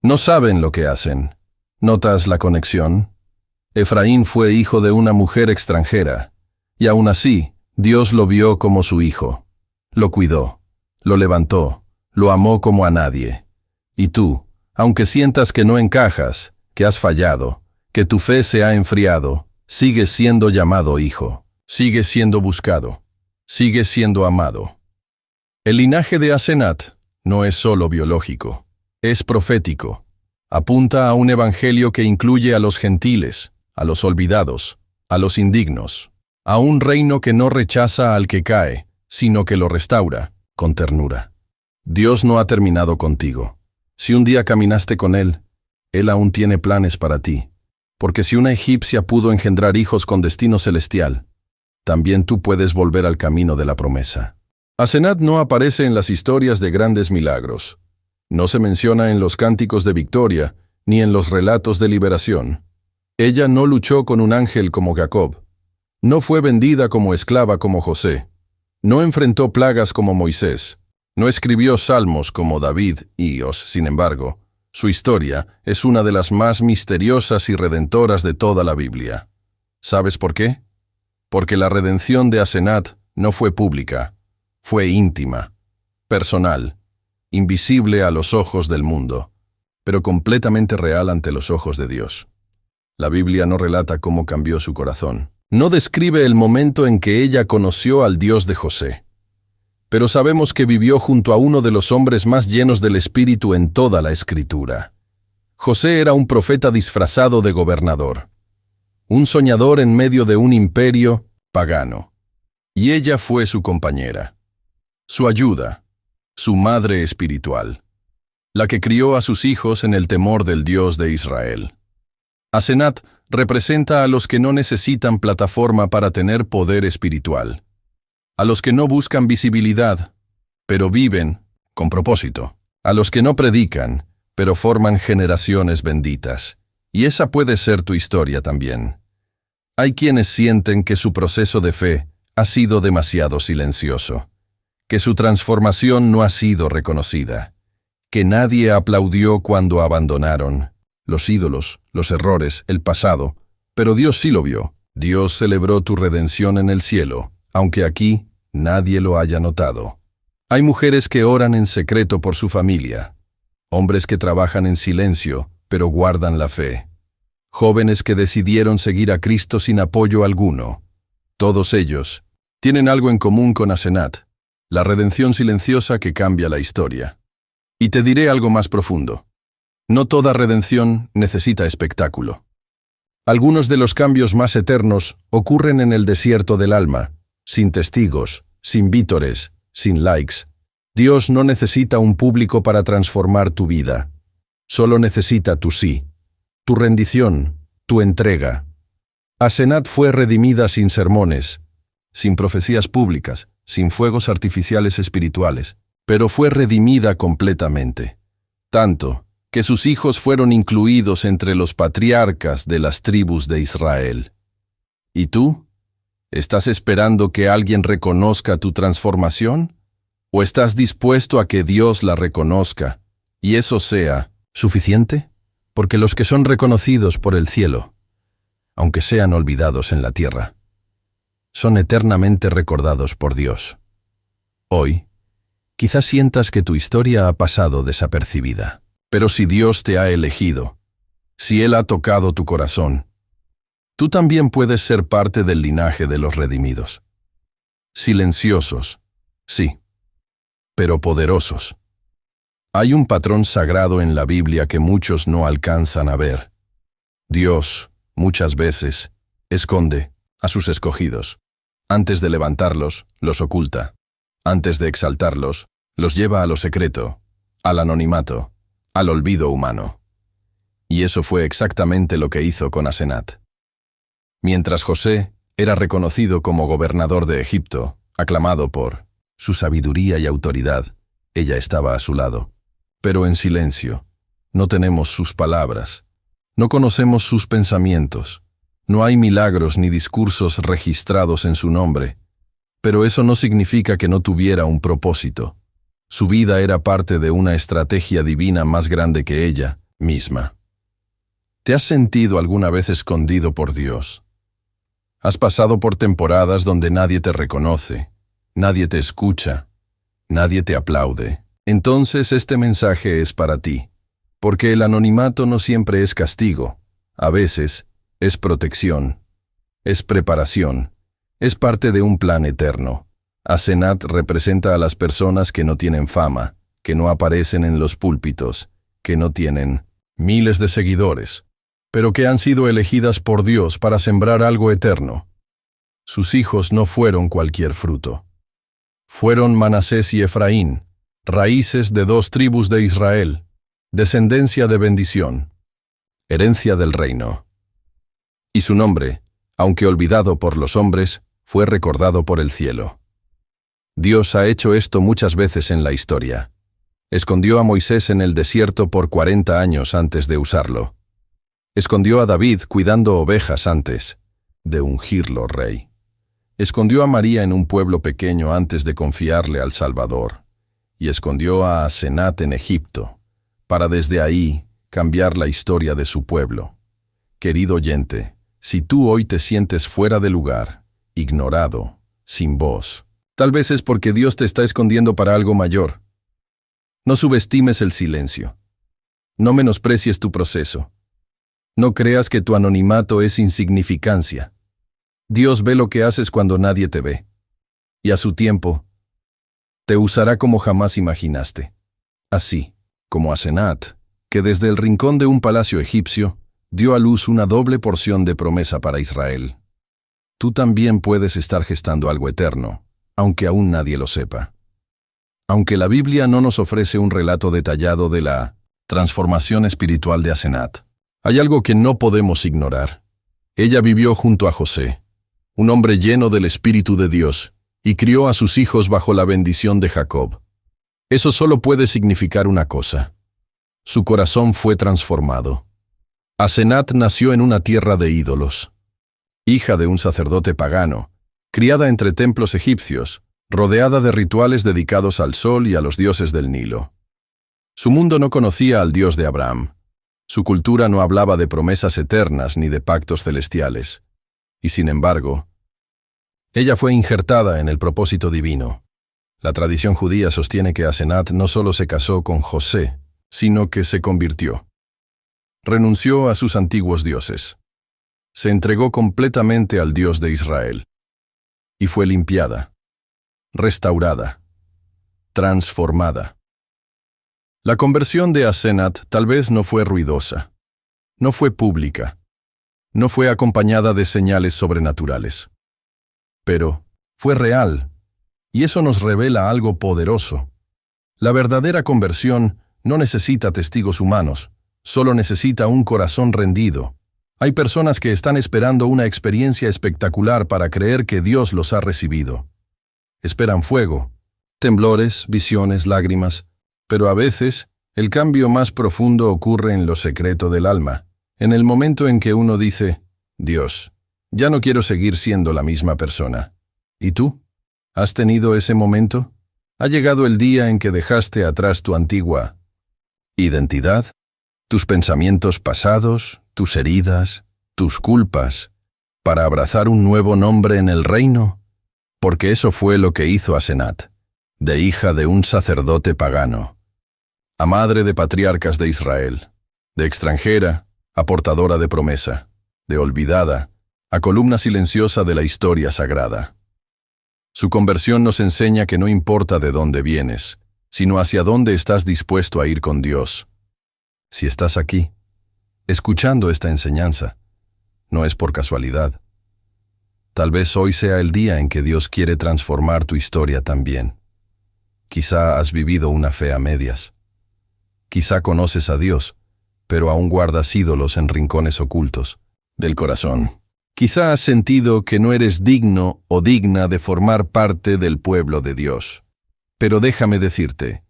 No saben lo que hacen. ¿Notas la conexión? Efraín fue hijo de una mujer extranjera, y aún así, Dios lo vio como su hijo. Lo cuidó, lo levantó, lo amó como a nadie. Y tú, aunque sientas que no encajas, que has fallado, que tu fe se ha enfriado, sigues siendo llamado hijo, sigues siendo buscado, sigues siendo amado. El linaje de Asenat no es solo biológico, es profético. Apunta a un evangelio que incluye a los gentiles, a los olvidados, a los indignos, a un reino que no rechaza al que cae, sino que lo restaura, con ternura. Dios no ha terminado contigo. Si un día caminaste con Él, Él aún tiene planes para ti. Porque si una egipcia pudo engendrar hijos con destino celestial, también tú puedes volver al camino de la promesa. Asenat no aparece en las historias de grandes milagros. No se menciona en los cánticos de victoria, ni en los relatos de liberación. Ella no luchó con un ángel como Jacob. No fue vendida como esclava como José. No enfrentó plagas como Moisés. No escribió salmos como David y sin embargo, su historia es una de las más misteriosas y redentoras de toda la Biblia. ¿Sabes por qué? Porque la redención de Asenat no fue pública, fue íntima, personal, invisible a los ojos del mundo, pero completamente real ante los ojos de Dios. La Biblia no relata cómo cambió su corazón. No describe el momento en que ella conoció al Dios de José. Pero sabemos que vivió junto a uno de los hombres más llenos del Espíritu en toda la Escritura. José era un profeta disfrazado de gobernador, un soñador en medio de un imperio pagano. Y ella fue su compañera, su ayuda, su madre espiritual, la que crió a sus hijos en el temor del Dios de Israel. Asenat representa a los que no necesitan plataforma para tener poder espiritual, a los que no buscan visibilidad, pero viven con propósito, a los que no predican, pero forman generaciones benditas. Y esa puede ser tu historia también. Hay quienes sienten que su proceso de fe ha sido demasiado silencioso, que su transformación no ha sido reconocida, que nadie aplaudió cuando abandonaron los ídolos, los errores, el pasado, pero Dios sí lo vio. Dios celebró tu redención en el cielo, aunque aquí nadie lo haya notado. Hay mujeres que oran en secreto por su familia, hombres que trabajan en silencio, pero guardan la fe, jóvenes que decidieron seguir a Cristo sin apoyo alguno. Todos ellos tienen algo en común con Asenat, la redención silenciosa que cambia la historia. Y te diré algo más profundo. No toda redención necesita espectáculo. Algunos de los cambios más eternos ocurren en el desierto del alma, sin testigos, sin vítores, sin likes. Dios no necesita un público para transformar tu vida. Solo necesita tu sí, tu rendición, tu entrega. Asenat fue redimida sin sermones, sin profecías públicas, sin fuegos artificiales espirituales, pero fue redimida completamente. Tanto que sus hijos fueron incluidos entre los patriarcas de las tribus de Israel. ¿Y tú? ¿Estás esperando que alguien reconozca tu transformación? ¿O estás dispuesto a que Dios la reconozca y eso sea suficiente? Porque los que son reconocidos por el cielo, aunque sean olvidados en la tierra, son eternamente recordados por Dios. Hoy, quizás sientas que tu historia ha pasado desapercibida, pero si Dios te ha elegido, si Él ha tocado tu corazón, tú también puedes ser parte del linaje de los redimidos. Silenciosos, sí, pero poderosos. Hay un patrón sagrado en la Biblia que muchos no alcanzan a ver. Dios, muchas veces, esconde a sus escogidos. Antes de levantarlos, los oculta. Antes de exaltarlos, los lleva a lo secreto, al anonimato, al olvido humano. Y eso fue exactamente lo que hizo con Asenat. Mientras José era reconocido como gobernador de Egipto, aclamado por su sabiduría y autoridad, ella estaba a su lado. Pero en silencio, no tenemos sus palabras, no conocemos sus pensamientos, no hay milagros ni discursos registrados en su nombre, pero eso no significa que no tuviera un propósito. Su vida era parte de una estrategia divina más grande que ella misma. ¿Te has sentido alguna vez escondido por Dios? ¿Has pasado por temporadas donde nadie te reconoce, nadie te escucha, nadie te aplaude? Entonces este mensaje es para ti, porque el anonimato no siempre es castigo, a veces es protección, es preparación, es parte de un plan eterno. Asenat representa a las personas que no tienen fama, que no aparecen en los púlpitos, que no tienen miles de seguidores, pero que han sido elegidas por Dios para sembrar algo eterno. Sus hijos no fueron cualquier fruto. Fueron Manasés y Efraín, raíces de 2 tribus de Israel, descendencia de bendición, herencia del reino. Y su nombre, aunque olvidado por los hombres, fue recordado por el cielo. Dios ha hecho esto muchas veces en la historia. Escondió a Moisés en el desierto por 40 años antes de usarlo. Escondió a David cuidando ovejas antes de ungirlo rey. Escondió a María en un pueblo pequeño antes de confiarle al Salvador. Y escondió a Asenat en Egipto, para desde ahí cambiar la historia de su pueblo. Querido oyente, si tú hoy te sientes fuera de lugar, ignorado, sin voz, tal vez es porque Dios te está escondiendo para algo mayor. No subestimes el silencio. No menosprecies tu proceso. No creas que tu anonimato es insignificancia. Dios ve lo que haces cuando nadie te ve. Y a su tiempo, te usará como jamás imaginaste. Así como Asenat, que desde el rincón de un palacio egipcio, dio a luz una doble porción de promesa para Israel. Tú también puedes estar gestando algo eterno, aunque aún nadie lo sepa. Aunque la Biblia no nos ofrece un relato detallado de la transformación espiritual de Asenat, hay algo que no podemos ignorar. Ella vivió junto a José, un hombre lleno del Espíritu de Dios, y crió a sus hijos bajo la bendición de Jacob. Eso solo puede significar una cosa. Su corazón fue transformado. Asenat nació en una tierra de ídolos. Hija de un sacerdote pagano, criada entre templos egipcios, rodeada de rituales dedicados al sol y a los dioses del Nilo. Su mundo no conocía al Dios de Abraham. Su cultura no hablaba de promesas eternas ni de pactos celestiales. Y sin embargo, ella fue injertada en el propósito divino. La tradición judía sostiene que Asenat no solo se casó con José, sino que se convirtió. Renunció a sus antiguos dioses. Se entregó completamente al Dios de Israel. Y fue limpiada, restaurada, transformada. La conversión de Asenat tal vez no fue ruidosa, no fue pública, no fue acompañada de señales sobrenaturales. Pero fue real, y eso nos revela algo poderoso. La verdadera conversión no necesita testigos humanos, solo necesita un corazón rendido. Hay personas que están esperando una experiencia espectacular para creer que Dios los ha recibido. Esperan fuego, temblores, visiones, lágrimas, pero a veces el cambio más profundo ocurre en lo secreto del alma, en el momento en que uno dice, Dios, ya no quiero seguir siendo la misma persona. ¿Y tú? ¿Has tenido ese momento? ¿Ha llegado el día en que dejaste atrás tu antigua identidad, tus pensamientos pasados, tus heridas, tus culpas, para abrazar un nuevo nombre en el reino? Porque eso fue lo que hizo Asenat, de hija de un sacerdote pagano, a madre de patriarcas de Israel, de extranjera, a portadora de promesa, de olvidada, a columna silenciosa de la historia sagrada. Su conversión nos enseña que no importa de dónde vienes, sino hacia dónde estás dispuesto a ir con Dios. Si estás aquí, escuchando esta enseñanza, no es por casualidad. Tal vez hoy sea el día en que Dios quiere transformar tu historia también. Quizá has vivido una fe a medias. Quizá conoces a Dios, pero aún guardas ídolos en rincones ocultos del corazón. Quizá has sentido que no eres digno o digna de formar parte del pueblo de Dios. Pero déjame decirte,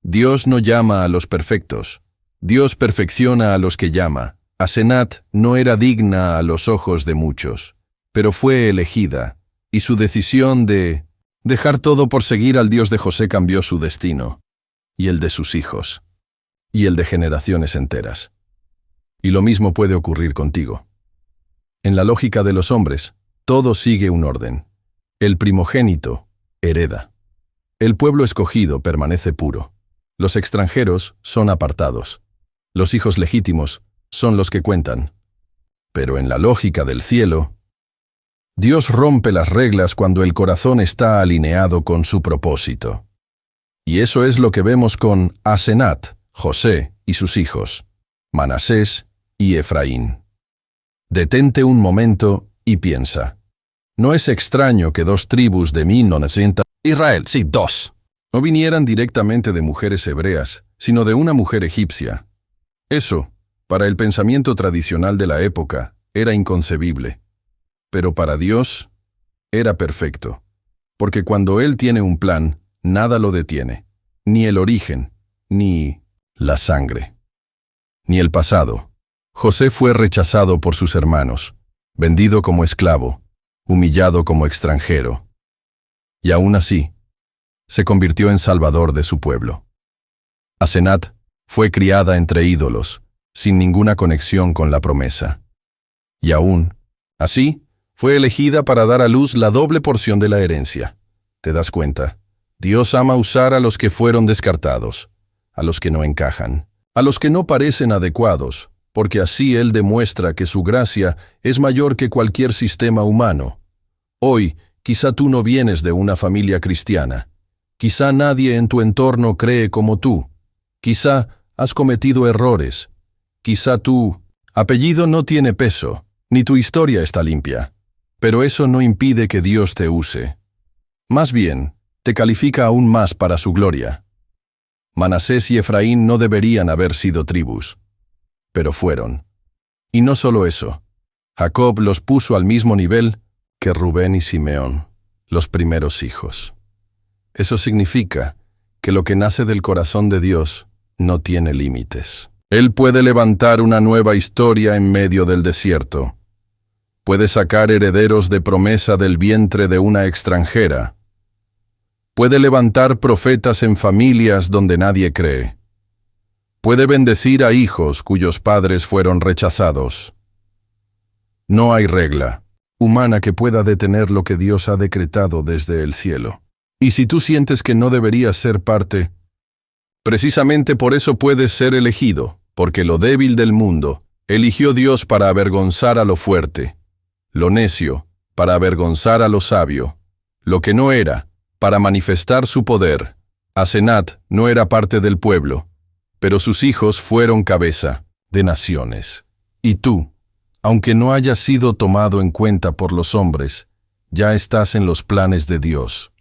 Dios no llama a los perfectos. Dios perfecciona a los que llama. Asenat no era digna a los ojos de muchos, pero fue elegida, y su decisión de dejar todo por seguir al Dios de José cambió su destino, y el de sus hijos, y el de generaciones enteras. Y lo mismo puede ocurrir contigo. En la lógica de los hombres, todo sigue un orden. El primogénito hereda. El pueblo escogido permanece puro. Los extranjeros son apartados. Los hijos legítimos son los que cuentan. Pero en la lógica del cielo, Dios rompe las reglas cuando el corazón está alineado con su propósito. Y eso es lo que vemos con Asenat, José y sus hijos, Manasés y Efraín. Detente un momento y piensa. No es extraño que dos tribus de 1900 Israel, sí, dos, no vinieran directamente de mujeres hebreas, sino de una mujer egipcia. Eso, para el pensamiento tradicional de la época, era inconcebible. Pero para Dios, era perfecto. Porque cuando Él tiene un plan, nada lo detiene. Ni el origen, ni la sangre, ni el pasado. José fue rechazado por sus hermanos, vendido como esclavo, humillado como extranjero. Y aún así, se convirtió en salvador de su pueblo. Asenat fue criada entre ídolos, sin ninguna conexión con la promesa. Y aún, así, fue elegida para dar a luz la doble porción de la herencia. ¿Te das cuenta? Dios ama usar a los que fueron descartados, a los que no encajan, a los que no parecen adecuados, porque así Él demuestra que su gracia es mayor que cualquier sistema humano. Hoy, quizá tú no vienes de una familia cristiana. Quizá nadie en tu entorno cree como tú. Quizá has cometido errores. Quizá tu apellido no tiene peso, ni tu historia está limpia. Pero eso no impide que Dios te use. Más bien, te califica aún más para su gloria. Manasés y Efraín no deberían haber sido tribus, pero fueron. Y no solo eso, Jacob los puso al mismo nivel que Rubén y Simeón, los primeros hijos. Eso significa que lo que nace del corazón de Dios no tiene límites. Él puede levantar una nueva historia en medio del desierto. Puede sacar herederos de promesa del vientre de una extranjera. Puede levantar profetas en familias donde nadie cree. Puede bendecir a hijos cuyos padres fueron rechazados. No hay regla humana que pueda detener lo que Dios ha decretado desde el cielo. Y si tú sientes que no deberías ser parte, precisamente por eso puedes ser elegido, porque lo débil del mundo eligió Dios para avergonzar a lo fuerte, lo necio para avergonzar a lo sabio, lo que no era, para manifestar su poder. Asenat no era parte del pueblo, pero sus hijos fueron cabeza de naciones. Y tú, aunque no hayas sido tomado en cuenta por los hombres, ya estás en los planes de Dios.